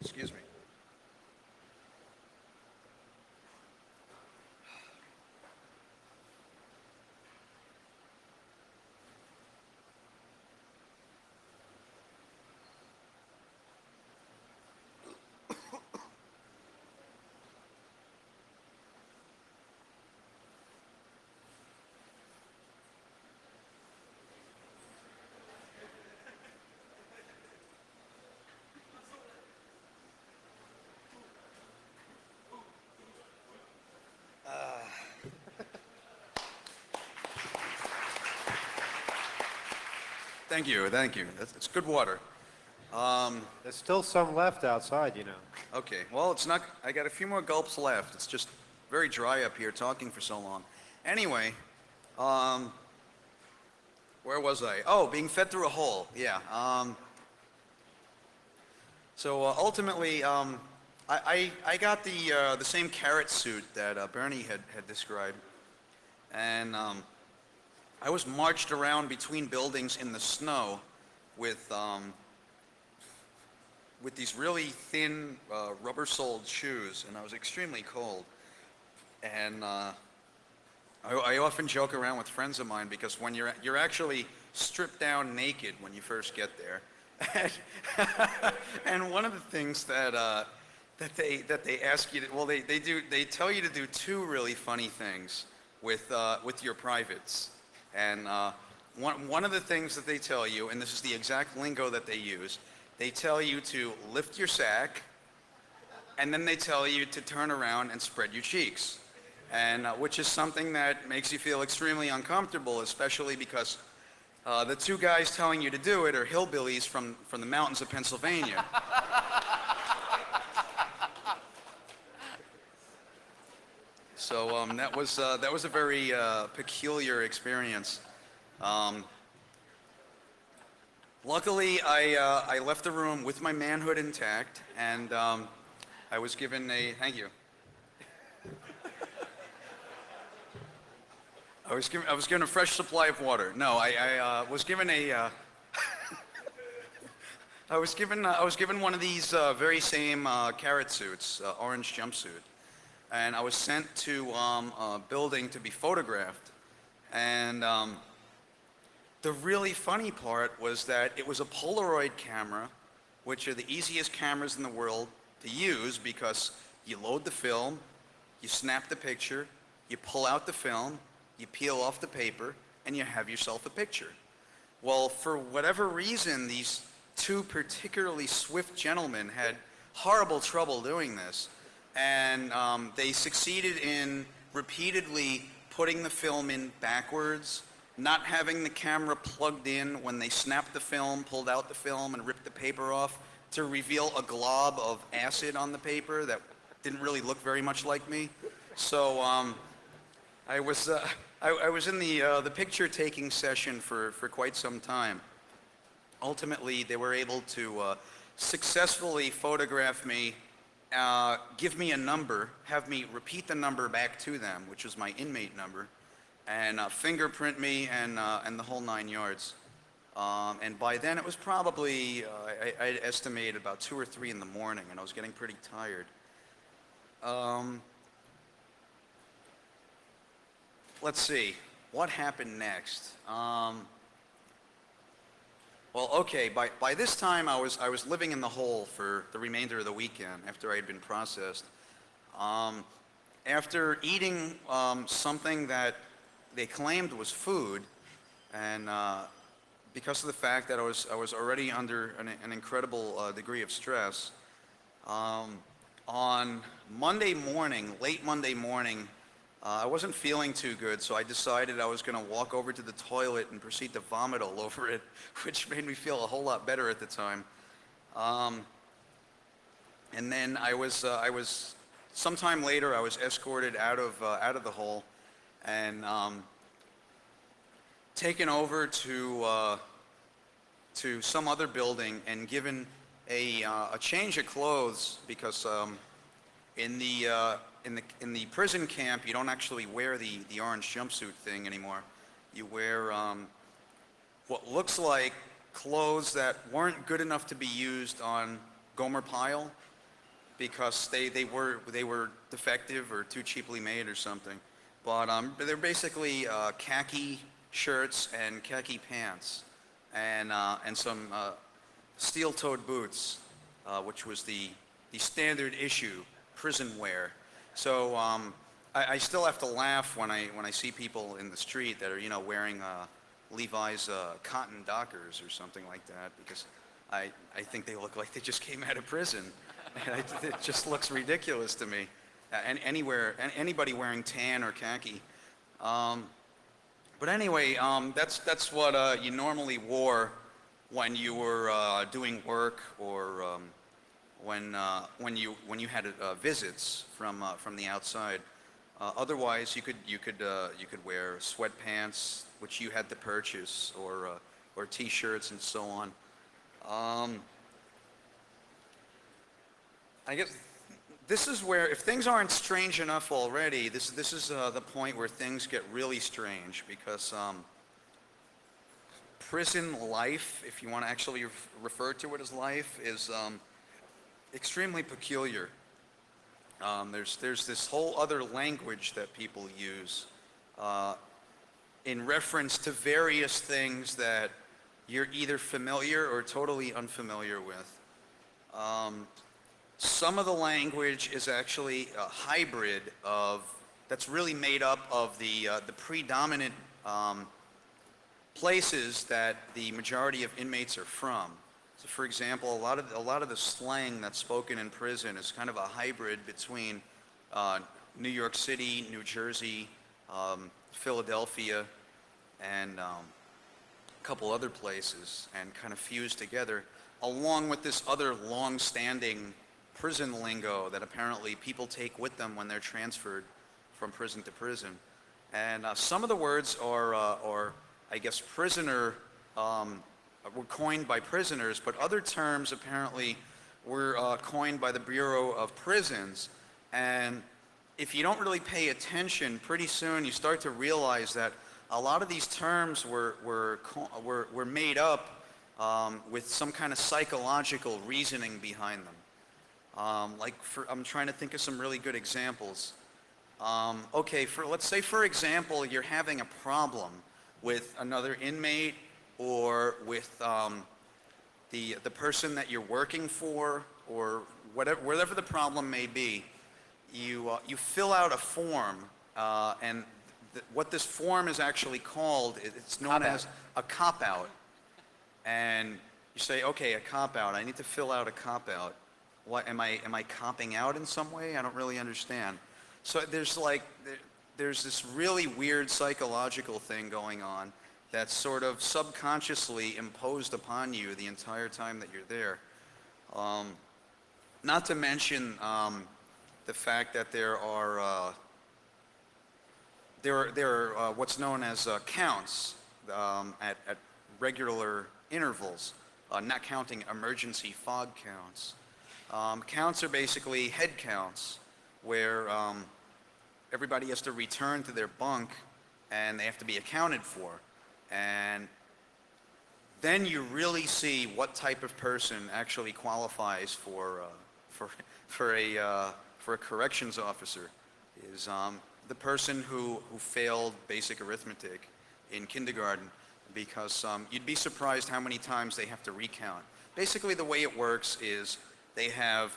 Excuse me. Thank you. It's good water. There's still some left outside, Okay, well, it's not, I got a few more gulps left. It's just very dry up here talking for so long. Anyway, where was I? Oh, being fed through a hole, yeah. So ultimately, I got the same carrot suit that Bernie had described. And I was marched around between buildings in the snow with these really thin rubber-soled shoes, and I was extremely cold. And I often joke around with friends of mine because when you're actually stripped down naked when you first get there, and one of the things that they ask you to, well, they tell you to do two really funny things with your privates. And one of the things that they tell you, and this is the exact lingo that they use, they tell you to lift your sack, and then they tell you to turn around and spread your cheeks, and which is something that makes you feel extremely uncomfortable, especially because the two guys telling you to do it are hillbillies from the mountains of Pennsylvania. So that was a very peculiar experience. Luckily, I left the room with my manhood intact, and I was given a thank you. I was given a fresh supply of water. No, I was given a. I was given one of these very same carrot suits, orange jumpsuit, and I was sent to a building to be photographed, and. The really funny part was that it was a Polaroid camera, which are the easiest cameras in the world to use because you load the film, you snap the picture, you pull out the film, you peel off the paper, and you have yourself a picture. Well, for whatever reason, these two particularly swift gentlemen had horrible trouble doing this, and they succeeded in repeatedly putting the film in backwards, not having the camera plugged in when they snapped the film, pulled out the film, and ripped the paper off to reveal a glob of acid on the paper that didn't really look very much like me. So I was in the picture-taking session for quite some time. Ultimately, they were able to successfully photograph me, give me a number, have me repeat the number back to them, which was my inmate number, and fingerprint me and the whole 9 yards. And by then it was probably, I'd estimate about 2 or 3 in the morning, and I was getting pretty tired. Let's see, what happened next? Well, okay, by this time I was living in the hole for the remainder of the weekend after I had been processed. After eating something that they claimed was food, and because of the fact that I was already under an incredible degree of stress, on Monday morning, late Monday morning, I wasn't feeling too good, so I decided I was going to walk over to the toilet and proceed to vomit all over it, which made me feel a whole lot better at the time. And then I was sometime later I was escorted out of the hole and taken over to some other building and given a change of clothes because in the prison camp you don't actually wear the orange jumpsuit thing anymore. You wear what looks like clothes that weren't good enough to be used on Gomer Pyle because they were defective or too cheaply made or something. But they're basically khaki shirts and khaki pants and some steel-toed boots, which was the standard issue prison wear. So I still have to laugh when I see people in the street that are wearing Levi's cotton Dockers or something like that because I think they look like they just came out of prison. And it just looks ridiculous to me. And anybody wearing tan or khaki. But anyway, that's what you normally wore when you were doing work or when you had visits from the outside. Otherwise, you could wear sweatpants, which you had to purchase, or T-shirts and so on. I guess this is where, if things aren't strange enough already, this is the point where things get really strange because prison life, if you want to actually refer to it as life, is extremely peculiar. There's this whole other language that people use in reference to various things that you're either familiar or totally unfamiliar with. Some of the language is actually a hybrid that's really made up of the predominant places that the majority of inmates are from. So for example, a lot of the slang that's spoken in prison is kind of a hybrid between New York City, New Jersey, Philadelphia, and a couple other places, and kind of fused together, along with this other long-standing prison lingo that apparently people take with them when they're transferred from prison to prison. And some of the words are I guess, were coined by prisoners, but other terms apparently were coined by the Bureau of Prisons. And if you don't really pay attention, pretty soon you start to realize that a lot of these terms were made up with some kind of psychological reasoning behind them. I'm trying to think of some really good examples. Okay, let's say for example, you're having a problem with another inmate or with the person that you're working for, or whatever the problem may be. You fill out a form, and what this form is actually called, it's known as a cop-out. And you say, okay, a cop-out, I need to fill out a cop-out. What, am I copping out in some way? I don't really understand. So there's this really weird psychological thing going on that's sort of subconsciously imposed upon you the entire time that you're there. Not to mention the fact that there are what's known as counts at regular intervals, not counting emergency fog counts. Counts are basically head counts, where everybody has to return to their bunk and they have to be accounted for. And then you really see what type of person actually qualifies for a corrections officer. Is the person who failed basic arithmetic in kindergarten, because you'd be surprised how many times they have to recount. Basically, the way it works is they have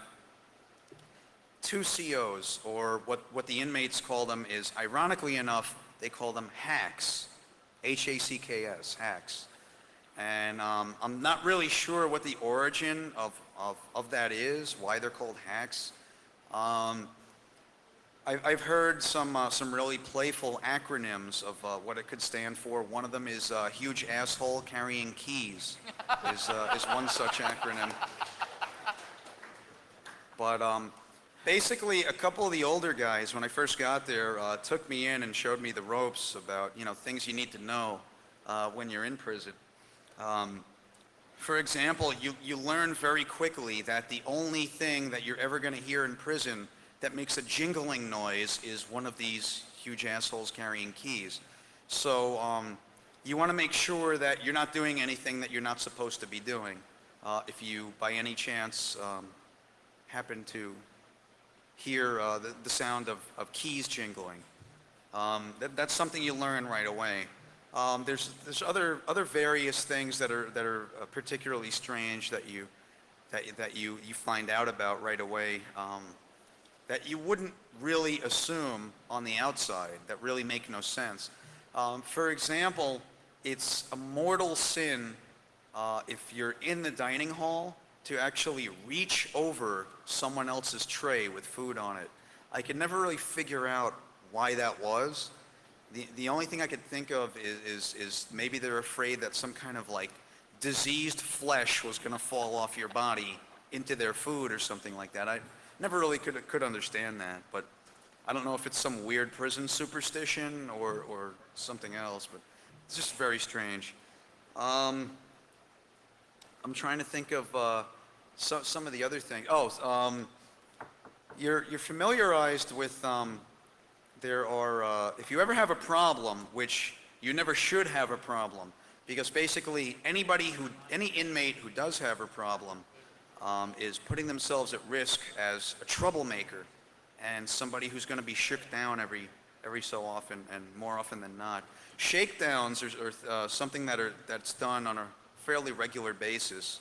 two COs, or what the inmates call them is, ironically enough, they call them hacks, H-A-C-K-S, hacks. And I'm not really sure what the origin of that is, why they're called hacks. I've heard some really playful acronyms of what it could stand for. One of them is huge asshole carrying keys, is one such acronym. But basically, a couple of the older guys, when I first got there, took me in and showed me the ropes about, things you need to know when you're in prison. For example, you learn very quickly that the only thing that you're ever going to hear in prison that makes a jingling noise is one of these huge assholes carrying keys. So you want to make sure that you're not doing anything that you're not supposed to be doing. If you, by any chance, happen to hear the sound of keys jingling, that's something you learn right away. There's other various things that are particularly strange that you find out about right away, that you wouldn't really assume on the outside, that really make no sense. For example, it's a mortal sin if you're in the dining hall to actually reach over someone else's tray with food on it. I could never really figure out why that was. The only thing I could think of is maybe they're afraid that some kind of diseased flesh was going to fall off your body into their food or something like that. I never really could understand that, but I don't know if it's some weird prison superstition or something else, but it's just very strange. I'm trying to think of some of the other things. You're familiarized with there are if you ever have a problem, which you never should have a problem, because basically any inmate who does have a problem is putting themselves at risk as a troublemaker and somebody who's going to be shook down every so often, and more often than not. Shakedowns are something that's done on a fairly regular basis.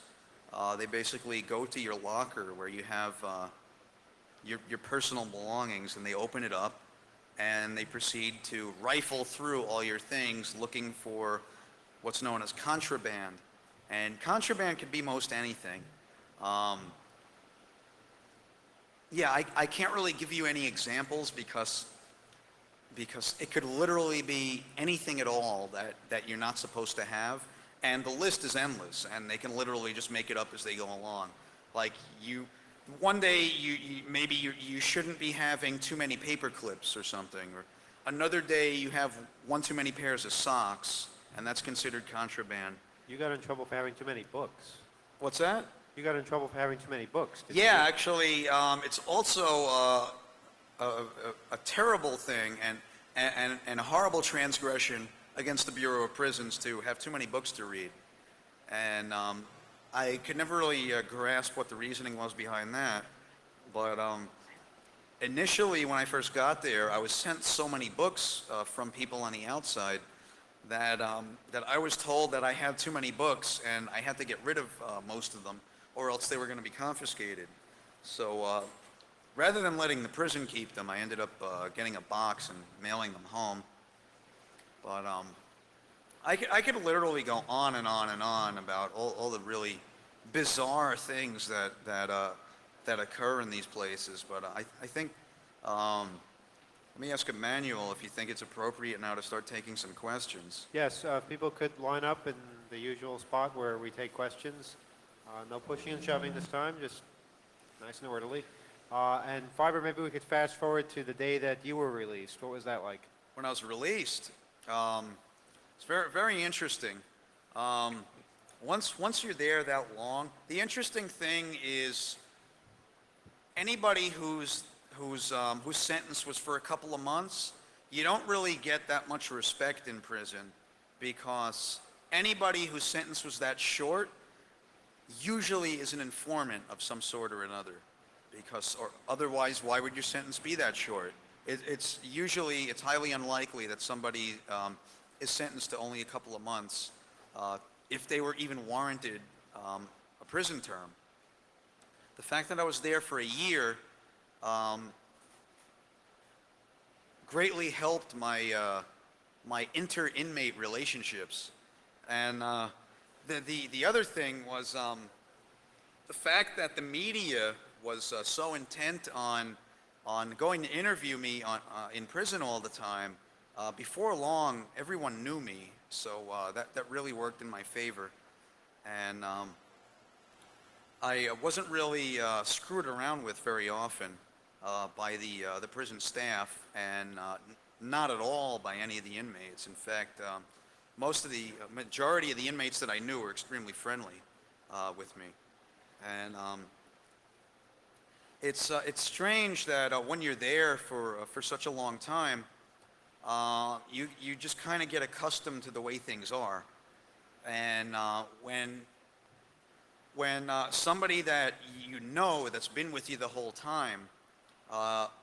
They basically go to your locker where you have your personal belongings, and they open it up and they proceed to rifle through all your things looking for what's known as contraband. And contraband could be most anything. Um, yeah, I can't really give you any examples because it could literally be anything at all that you're not supposed to have, and the list is endless, and they can literally just make it up as they go along. Like one day maybe you shouldn't be having too many paper clips or something, or another day you have one too many pairs of socks, and that's considered contraband. You got in trouble for having too many books. What's that? You got in trouble for having too many books, didn't Yeah, you? actually, it's also a terrible thing and a horrible transgression against the Bureau of Prisons to have too many books to read. And I could never really grasp what the reasoning was behind that. But initially, when I first got there, I was sent so many books from people on the outside that I was told that I had too many books and I had to get rid of most of them, or else they were going to be confiscated. So rather than letting the prison keep them, I ended up getting a box and mailing them home. But I could literally go on and on and on about all the really bizarre things that occur in these places. But I think, let me ask Emmanuel if you think it's appropriate now to start taking some questions. Yes, people could line up in the usual spot where we take questions. No pushing and shoving this time, just nice and orderly. And Fiber, maybe we could fast forward to the day that you were released. What was that like? When I was released, it's very, very interesting. Once you're there that long, the interesting thing is anybody whose sentence was for a couple of months, you don't really get that much respect in prison, because anybody whose sentence was that short usually is an informant of some sort or another, because or otherwise why would your sentence be that short? It's highly unlikely that somebody is sentenced to only a couple of months if they were even warranted a prison term. The fact that I was there for a year greatly helped my inter-inmate relationships. And the other thing was the fact that the media was so intent on going to interview me in prison all the time. Before long, everyone knew me, so that really worked in my favor. And I wasn't really screwed around with very often by the prison staff, and not at all by any of the inmates. In fact, majority of the inmates that I knew were extremely friendly with me. And it's strange that when you're there for such a long time, you just kind of get accustomed to the way things are. And when somebody that you know that's been with you the whole time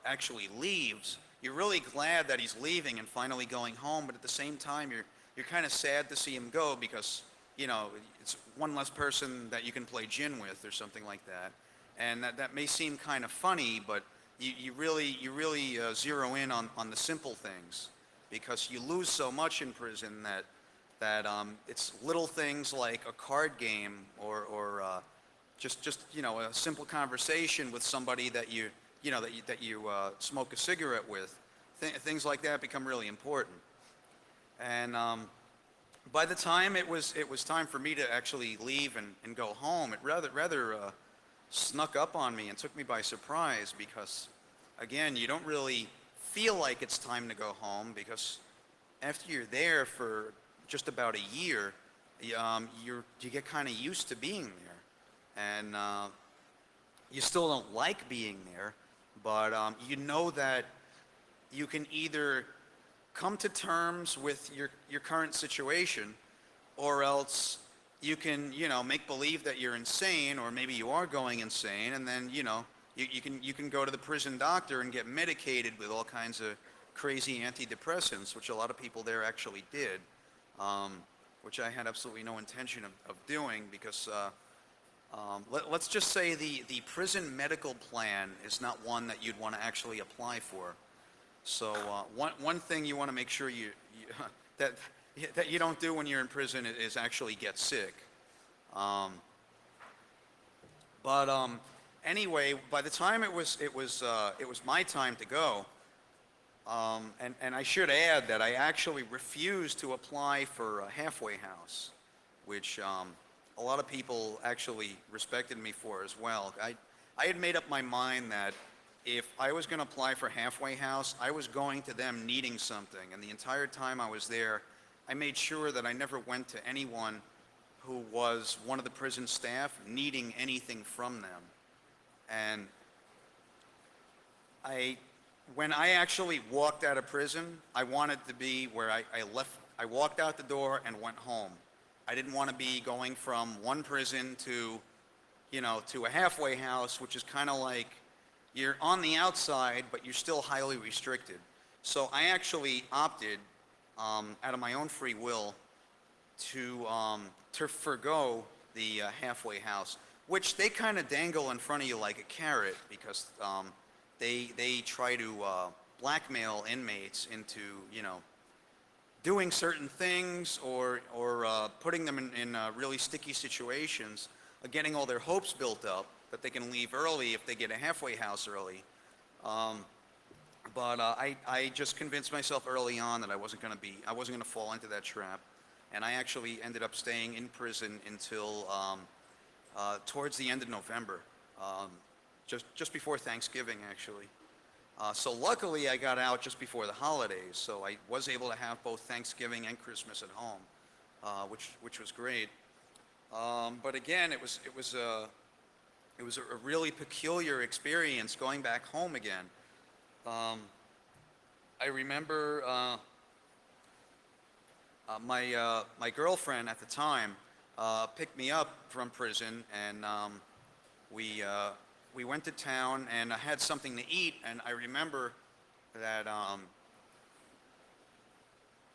actually leaves, you're really glad that he's leaving and finally going home, but at the same time you're kind of sad to see him go, because it's one less person that you can play gin with or something like that. And that may seem kind of funny, but you really zero in on the simple things, because you lose so much in prison that it's little things like a card game or just a simple conversation with somebody that you smoke a cigarette with. Things like that become really important. And by the time it was time for me to actually leave and go home, it rather snuck up on me and took me by surprise, because again, you don't really feel like it's time to go home, because after you're there for just about a year, you get kind of used to being there, and you still don't like being there, but you know that you can either come to terms with your current situation, or else you can make believe that you're insane, or maybe you are going insane, and then you can go to the prison doctor and get medicated with all kinds of crazy antidepressants, which a lot of people there actually did, which I had absolutely no intention of doing, because let's just say the prison medical plan is not one that you'd want to actually apply for. So one thing you want to make sure that you don't do when you're in prison is actually get sick. Um, but anyway, by the time it was my time to go, and I should add that I actually refused to apply for a halfway house, which a lot of people actually respected me for as well. I had made up my mind that if I was going to apply for halfway house, I was going to them needing something. And the entire time I was there, I made sure that I never went to anyone who was one of the prison staff needing anything from them. And when I actually walked out of prison, I wanted to be where I walked out the door and went home. I didn't want to be going from one prison to, to a halfway house, which is kind of like you're on the outside, but you're still highly restricted. So I actually opted, out of my own free will, to forgo the halfway house, which they kind of dangle in front of you like a carrot because they try to blackmail inmates into, doing certain things or putting them in really sticky situations, getting all their hopes built up that they can leave early if they get a halfway house early. But I just convinced myself early on that I wasn't going to fall into that trap, and I actually ended up staying in prison until towards the end of November, just before Thanksgiving, actually. So luckily, I got out just before the holidays, so I was able to have both Thanksgiving and Christmas at home, which was great. But again, it was a really peculiar experience going back home again. I remember my girlfriend at the time picked me up from prison, and we went to town, and I had something to eat, and I remember that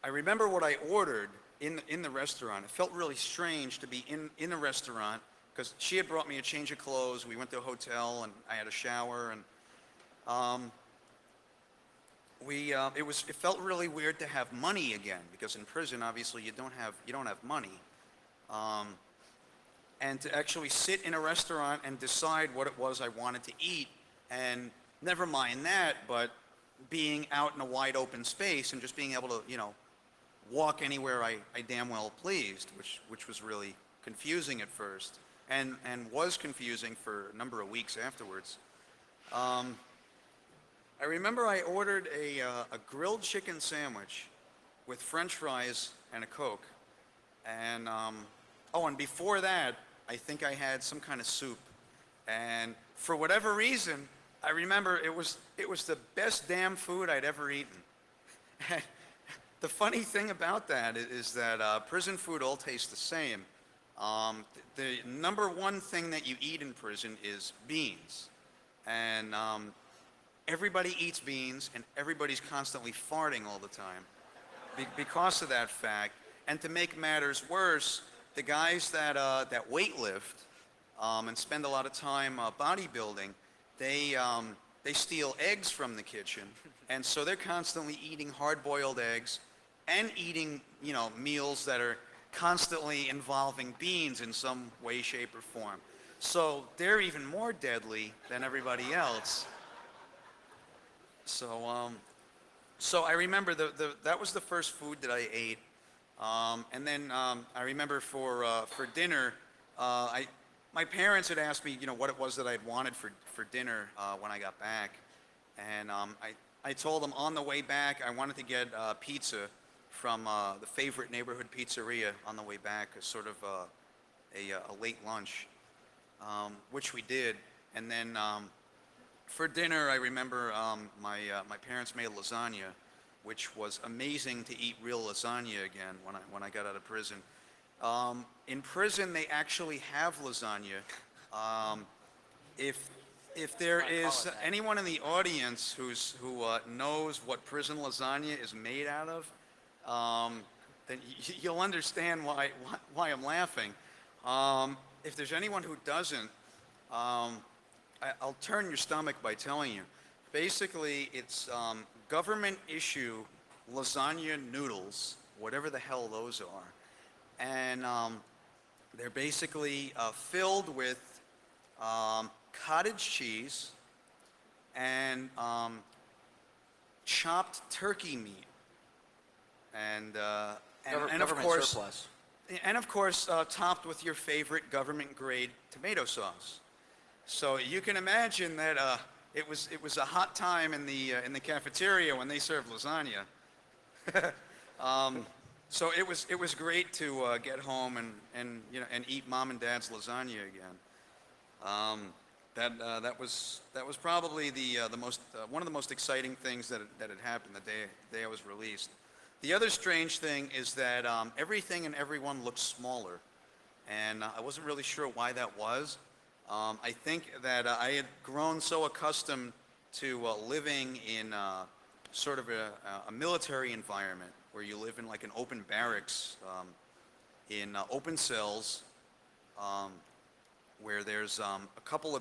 I remember what I ordered in the restaurant. It felt really strange to be in the restaurant because she had brought me a change of clothes. We went to a hotel, and I had a shower, and it felt really weird to have money again because in prison, obviously, you don't have money. And to actually sit in a restaurant and decide what it was I wanted to eat, and never mind that, but being out in a wide open space and just being able to, walk anywhere I damn well pleased, which was really confusing at first, and was confusing for a number of weeks afterwards. I remember I ordered a grilled chicken sandwich with French fries and a Coke, and and before that, I think I had some kind of soup, and for whatever reason, I remember it was the best damn food I'd ever eaten. The funny thing about that is that prison food all tastes the same. The number one thing that you eat in prison is beans, and everybody eats beans, and everybody's constantly farting all the time because of that fact. And to make matters worse, the guys that weight lift and spend a lot of time bodybuilding, they steal eggs from the kitchen, and so they're constantly eating hard-boiled eggs and eating meals that are constantly involving beans in some way, shape, or form. So they're even more deadly than everybody else. So I remember that was the first food that I ate. And then I remember for dinner, my parents had asked me, what it was that I'd wanted for dinner when I got back, and I told them on the way back I wanted to get pizza from the favorite neighborhood pizzeria on the way back, as sort of a late lunch, which we did. And then for dinner, I remember my parents made lasagna, which was amazing to eat real lasagna again when I got out of prison. In prison, they actually have lasagna. If there is anyone in the audience who knows what prison lasagna is made out of, then you'll understand why I'm laughing. If there's anyone who doesn't, I'll turn your stomach by telling you. Basically, it's government issue lasagna noodles, whatever the hell those are, and They're basically filled with cottage cheese and chopped turkey meat, and of Government course, surplus. topped with your favorite government-grade tomato sauce. So you can imagine that it was a hot time in the cafeteria when they served lasagna. So it was great to get home and eat mom and dad's lasagna again. That was probably the most one of the most exciting things that had happened the day I was released. The other strange thing is that everything and everyone looked smaller, and I wasn't really sure why that was. I think that I had grown so accustomed to living in sort of a military environment where you live in like an open barracks, in open cells, where there's a couple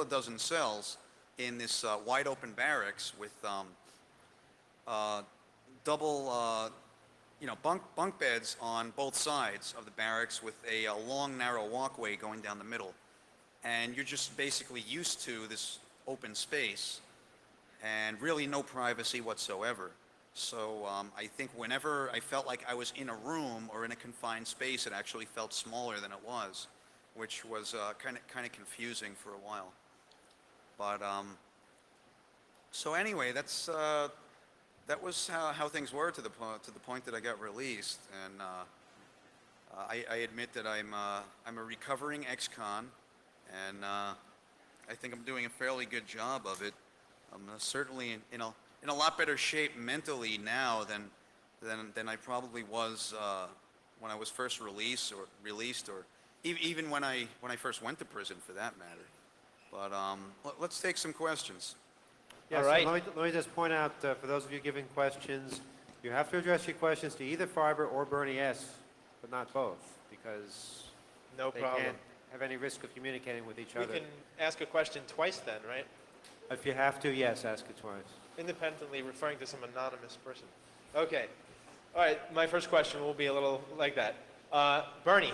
of dozen cells in this wide open barracks with double bunk beds on both sides of the barracks with a long narrow walkway going down the middle, and you're just basically used to this open space and really no privacy whatsoever. So I think whenever I felt like I was in a room or in a confined space, it actually felt smaller than it was, which was kind of confusing for a while. But so anyway, that was how things were to the point that I got released, and I admit that I'm a recovering ex-con, and I think I'm doing a fairly good job of it. I'm certainly in a lot better shape mentally now than I probably was when I was first released, or even when I first went to prison, for that matter. But let's take some questions. Yes, All right. let me just point out, for those of you giving questions, you have to address your questions to either Farber or Bernie S., but not both, because No they problem. can't have any risk of communicating with each We other. can ask a question twice then, right? If you have to, yes, ask it twice. Independently referring to some anonymous person. Okay. All right, my first question will be a little like that. Bernie,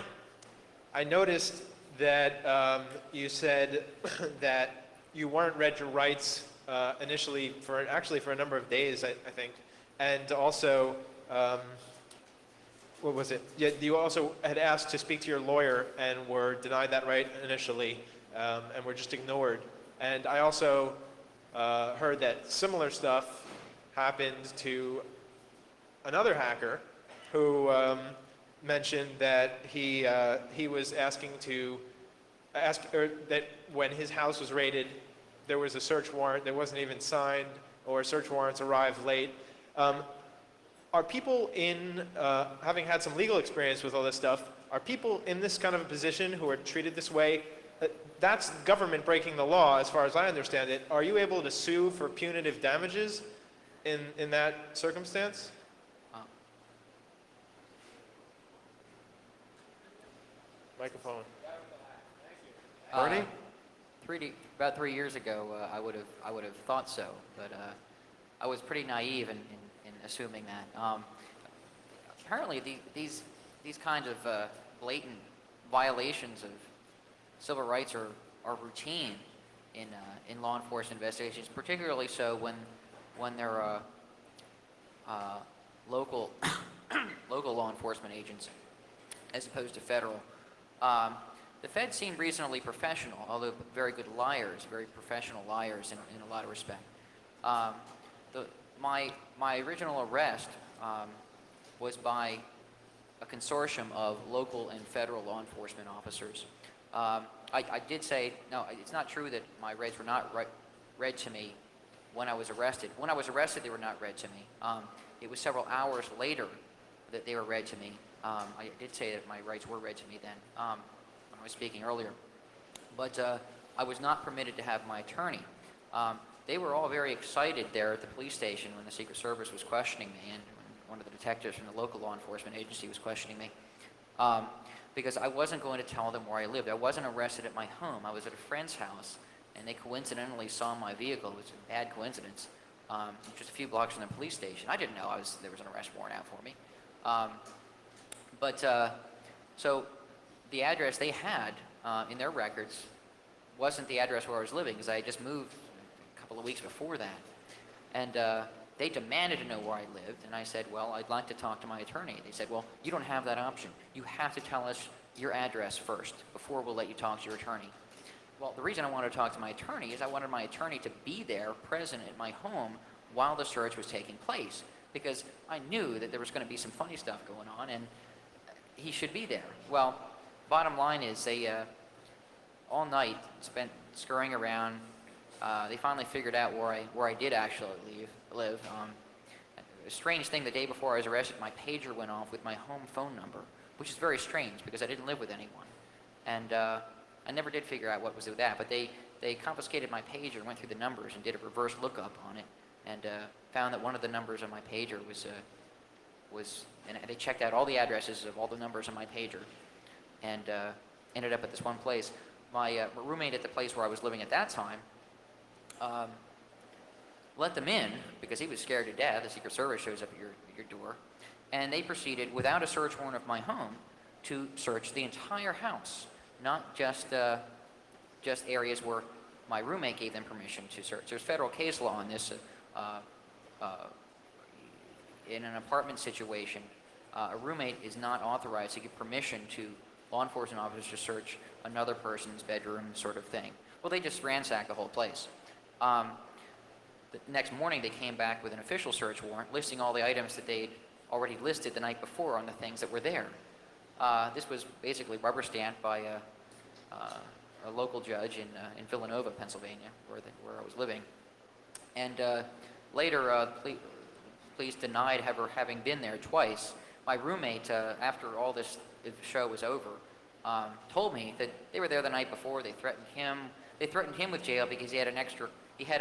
I noticed that you said that you weren't read your rights initially for a number of days, I think. And also, what was it? Yeah, you also had asked to speak to your lawyer and were denied that right initially, and were just ignored. And I also heard that similar stuff happened to another hacker who mentioned that he was asking that when his house was raided, there was a search warrant that wasn't even signed, or search warrants arrived late. Are people having had some legal experience with all this stuff, are people in this kind of a position who are treated this way? That's government breaking the law, as far as I understand it. Are you able to sue for punitive damages in that circumstance? Microphone. Bernie? About 3 years ago, I would have thought so, but I was pretty naive in assuming that. Apparently, these kinds of blatant violations of civil rights are routine in law enforcement investigations, particularly so when they're local local law enforcement agents as opposed to federal. The Feds seem reasonably professional, although very good liars, very professional liars in a lot of respect. My original arrest was by a consortium of local and federal law enforcement officers. I did say, no, it's not true that my rights were not read to me when I was arrested. When I was arrested, they were not read to me. It was several hours later that they were read to me. I did say that my rights were read to me then, when I was speaking earlier. But I was not permitted to have my attorney. They were all very excited there at the police station when the Secret Service was questioning me, and when one of the detectives from the local law enforcement agency was questioning me, because I wasn't going to tell them where I lived. I wasn't arrested at my home. I was at a friend's house, and they coincidentally saw my vehicle. It was a bad coincidence, just a few blocks from the police station. I didn't know there was an arrest warrant out for me. So the address they had in their records wasn't the address where I was living, because I had just moved a couple of weeks before that. And they demanded to know where I lived, and I said, well, I'd like to talk to my attorney. They said, well, you don't have that option. You have to tell us your address first before we'll let you talk to your attorney. Well, the reason I wanted to talk to my attorney is I wanted my attorney to be there, present at my home, while the search was taking place, because I knew that there was going to be some funny stuff going on, and he should be there. Well, bottom line is they all night spent scurrying around. They finally figured out where I did actually live. A strange thing, the day before I was arrested, my pager went off with my home phone number, which is very strange because I didn't live with anyone. And I never did figure out what was with that, but they confiscated my pager, went through the numbers, and did a reverse lookup on it, and found that one of the numbers on my pager was, and they checked out all the addresses of all the numbers on my pager, and ended up at this one place. My roommate at the place where I was living at that time let them in because he was scared to death. The Secret Service shows up at your door, and they proceeded, without a search warrant of my home, to search the entire house, not just areas where my roommate gave them permission to search. There's federal case law on this. In an apartment situation, a roommate is not authorized to give permission to law enforcement officers to search another person's bedroom, sort of thing. Well, they just ransacked the whole place. The next morning, they came back with an official search warrant listing all the items that they'd already listed the night before on the things that were there. This was basically rubber stamped by a local judge in Villanova, Pennsylvania, where I was living. And later, police denied ever having been there twice. My roommate, after all this show was over, told me that they were there the night before. They threatened him. They threatened him with jail because he had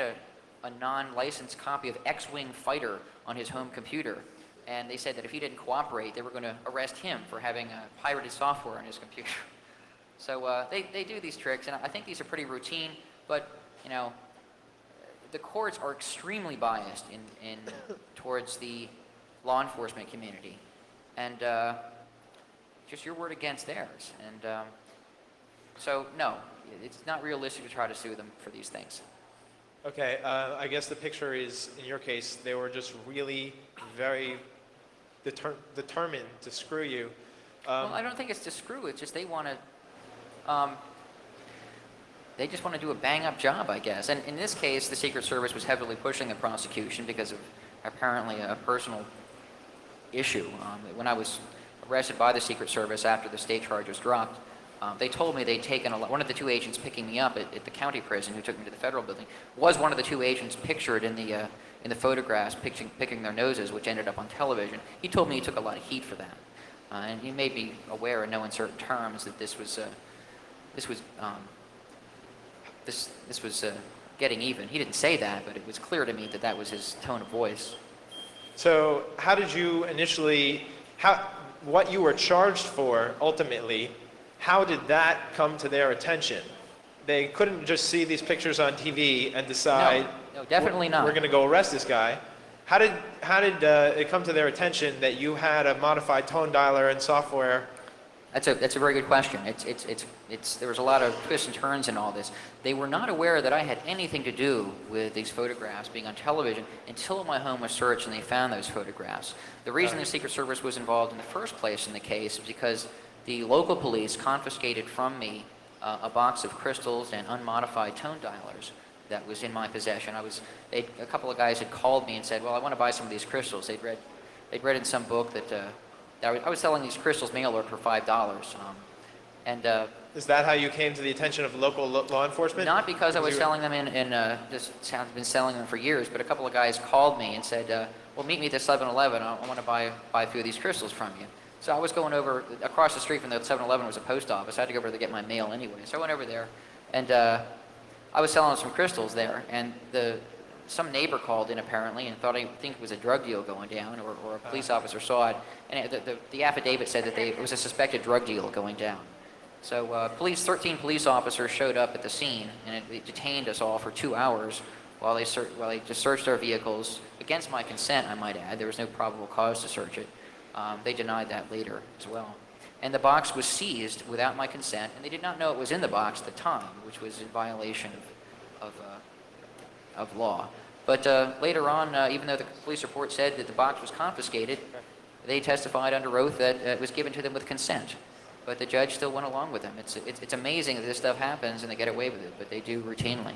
a non-licensed copy of X-Wing Fighter on his home computer. And they said that if he didn't cooperate, they were going to arrest him for having pirated software on his computer. So they do these tricks, and I think these are pretty routine, but, you know, the courts are extremely biased in towards the law enforcement community. And just your word against theirs. And so, no, it's not realistic to try to sue them for these things. Okay, I guess the picture is, in your case, they were just really very determined to screw you. Well, I don't think it's to screw. It's just they want to. They just want to do a bang-up job, I guess. And in this case, the Secret Service was heavily pushing the prosecution because of apparently a personal issue. When I was arrested by the Secret Service after the state charge was dropped, they told me they'd taken one of the two agents picking me up at the county prison, who took me to the federal building, was one of the two agents pictured in the photographs picking their noses, which ended up on television. He told me he took a lot of heat for that, and he made me aware in no uncertain terms that this was getting even. He didn't say that, but it was clear to me that that was his tone of voice. So how did you initially, what you were charged for ultimately, how did that come to their attention? They couldn't just see these pictures on TV and decide, No, definitely not. We're going to go arrest this guy. How did it come to their attention that you had a modified tone dialer and software? That's a very good question. There was a lot of twists and turns in all this. They were not aware that I had anything to do with these photographs being on television until my home was searched and they found those photographs. The reason the Secret Service was involved in the first place in the case is because the local police confiscated from me a box of crystals and unmodified tone dialers that was in my possession. A couple of guys had called me and said, well, I want to buy some of these crystals. They'd read in some book that I was selling these crystals mail order for $5. Is that how you came to the attention of local law enforcement? Not because I was selling them just have been selling them for years, but a couple of guys called me and said, well, meet me at the 7-Eleven. I want to buy a few of these crystals from you. So I was going over, across the street from the 7-Eleven was a post office. I had to go over there to get my mail anyway. So I went over there, and I was selling some crystals there, and some neighbor called in apparently and think it was a drug deal going down, or a police officer saw it, and the affidavit said that it was a suspected drug deal going down. So 13 police officers showed up at the scene, and they detained us all for 2 hours while they just searched our vehicles, against my consent, I might add. There was no probable cause to search it. They denied that later as well. and the box was seized without my consent, and they did not know it was in the box at the time, which was in violation of law. But later on, even though the police report said that the box was confiscated, they testified under oath that it was given to them with consent. But the judge still went along with them. It's amazing that this stuff happens and they get away with it, but they do routinely.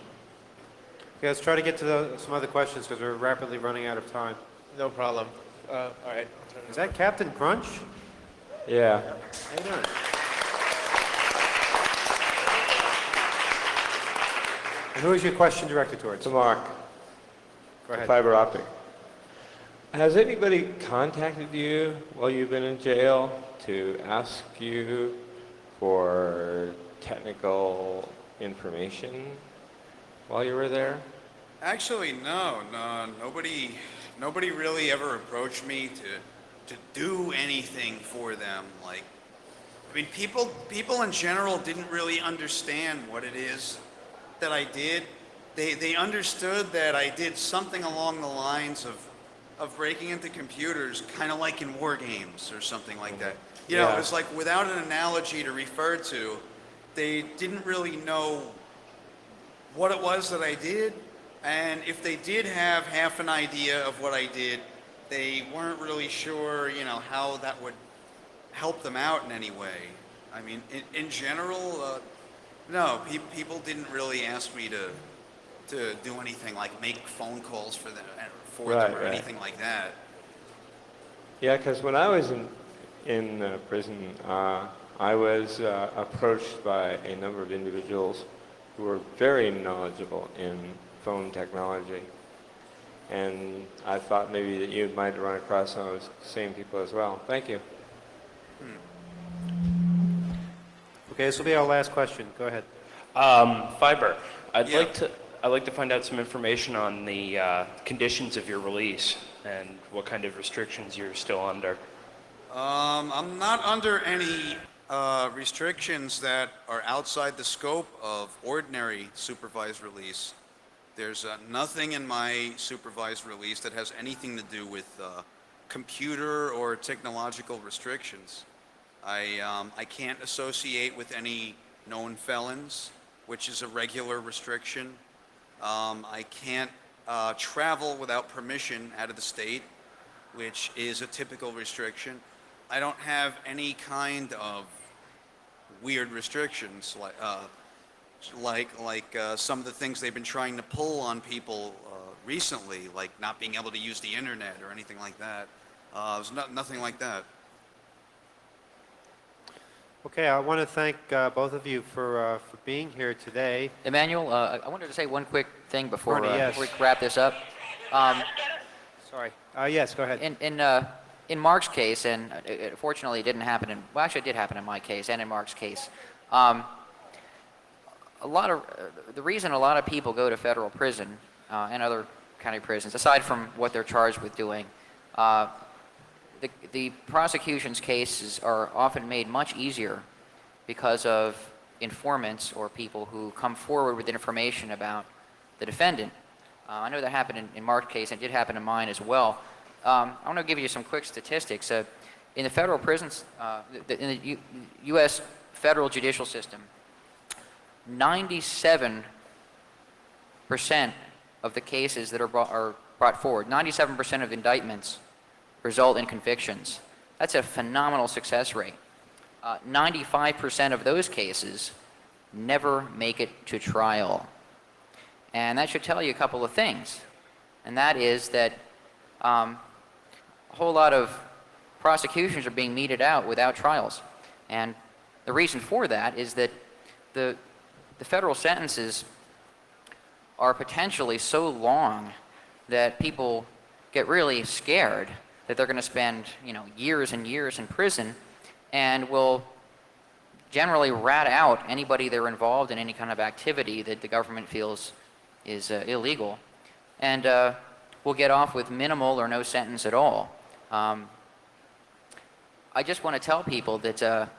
Okay, let's try to get to some other questions because we're rapidly running out of time. No problem. All right. Is that Captain Crunch? Yeah. How you doing? And who is your question directed towards? So Mark, Go ahead. fiber optic. Has anybody contacted you while you've been in jail to ask you for technical information while you were there? Actually, no, nobody really ever approached me to do anything for them. Like, I mean, people in general didn't really understand what it is that I did. They understood that I did something along the lines of breaking into computers, kind of like in war games or something like that. You know, Yeah. it was like without an analogy to refer to, they didn't really know what it was that I did. And if they did have half an idea of what I did, they weren't really sure, you know, how that would help them out in any way. I mean, in general, no, people didn't really ask me to do anything like make phone calls for them or Right. anything like that. Yeah, because when I was in prison, I was approached by a number of individuals who were very knowledgeable in phone technology. And I thought maybe that you might run across some of those same people as well. Thank you. Okay, this will be our last question. Go ahead. Fiber. I'd Yeah. like to find out some information on the conditions of your release and what kind of restrictions you're still under. I'm not under any restrictions that are outside the scope of ordinary supervised release. There's nothing in my supervised release that has anything to do with computer or technological restrictions. I can't associate with any known felons, which is a regular restriction. I can't travel without permission out of the state, which is a typical restriction. I don't have any kind of weird restrictions like some of the things they've been trying to pull on people recently, like not being able to use the internet or anything like that. There's nothing like that. Okay, I want to thank both of you for being here today. Emmanuel, I wanted to say one quick thing before, Bernie, yes. before we wrap this up. Sorry. Yes, go ahead. In Mark's case, and fortunately it didn't happen in, well, actually it did happen in my case and in Mark's case. The reason a lot of people go to federal prison and other county prisons, aside from what they're charged with doing, the prosecution's cases are often made much easier because of informants or people who come forward with information about the defendant. I know that happened in Mark's case, and it did happen in mine as well. I want to give you some quick statistics. In the federal prisons, in the U.S. federal judicial system, 97% of the cases that are brought forward, 97% of indictments result in convictions. That's a phenomenal success rate. 95% of those cases never make it to trial. And that should tell you a couple of things. And that is that a whole lot of prosecutions are being meted out without trials. And the reason for that is that the federal sentences are potentially so long that people get really scared that they're going to spend, years and years in prison, and will generally rat out anybody that are involved in any kind of activity that the government feels is illegal, and will get off with minimal or no sentence at all. I just want to tell people that a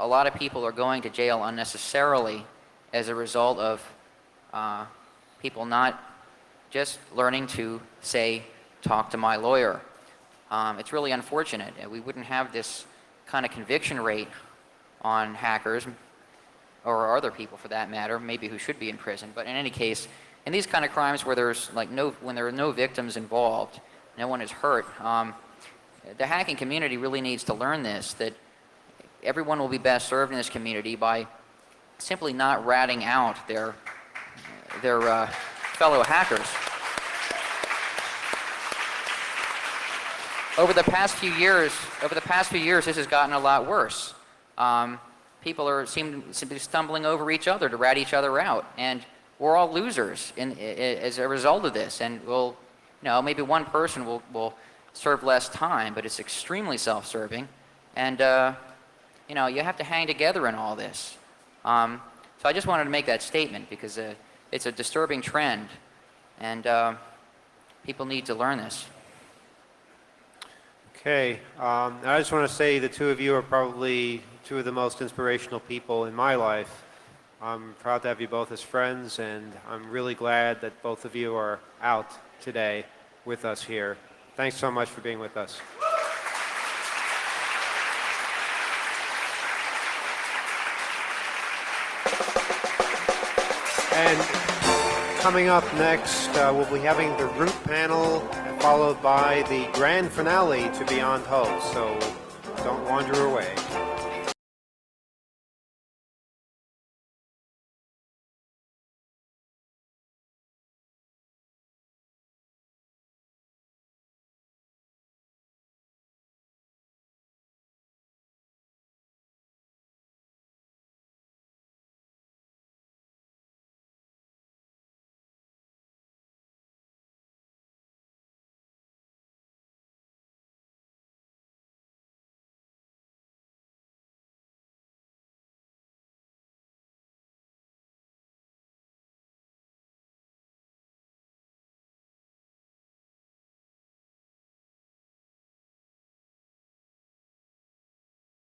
lot of people are going to jail unnecessarily as a result of people not just learning to say, talk to my lawyer. It's really unfortunate. We wouldn't have this kind of conviction rate on hackers, or other people for that matter, maybe who should be in prison. But in any case, in these kind of crimes where there's like when there are no victims involved, no one is hurt, the hacking community really needs to learn this, that everyone will be best served in this community by simply not ratting out their fellow hackers. Over the past few years, this has gotten a lot worse. People seem to be stumbling over each other to rat each other out, and we're all losers as a result of this. And maybe one person will serve less time, but it's extremely self-serving, and you have to hang together in all this. So I just wanted to make that statement because it's a disturbing trend, and people need to learn this. Okay, I just want to say the two of you are probably two of the most inspirational people in my life. I'm proud to have you both as friends, and I'm really glad that both of you are out today with us here. Thanks so much for being with us. And coming up next, we'll be having the Root panel, followed by the grand finale to Beyond Hope. So don't wander away.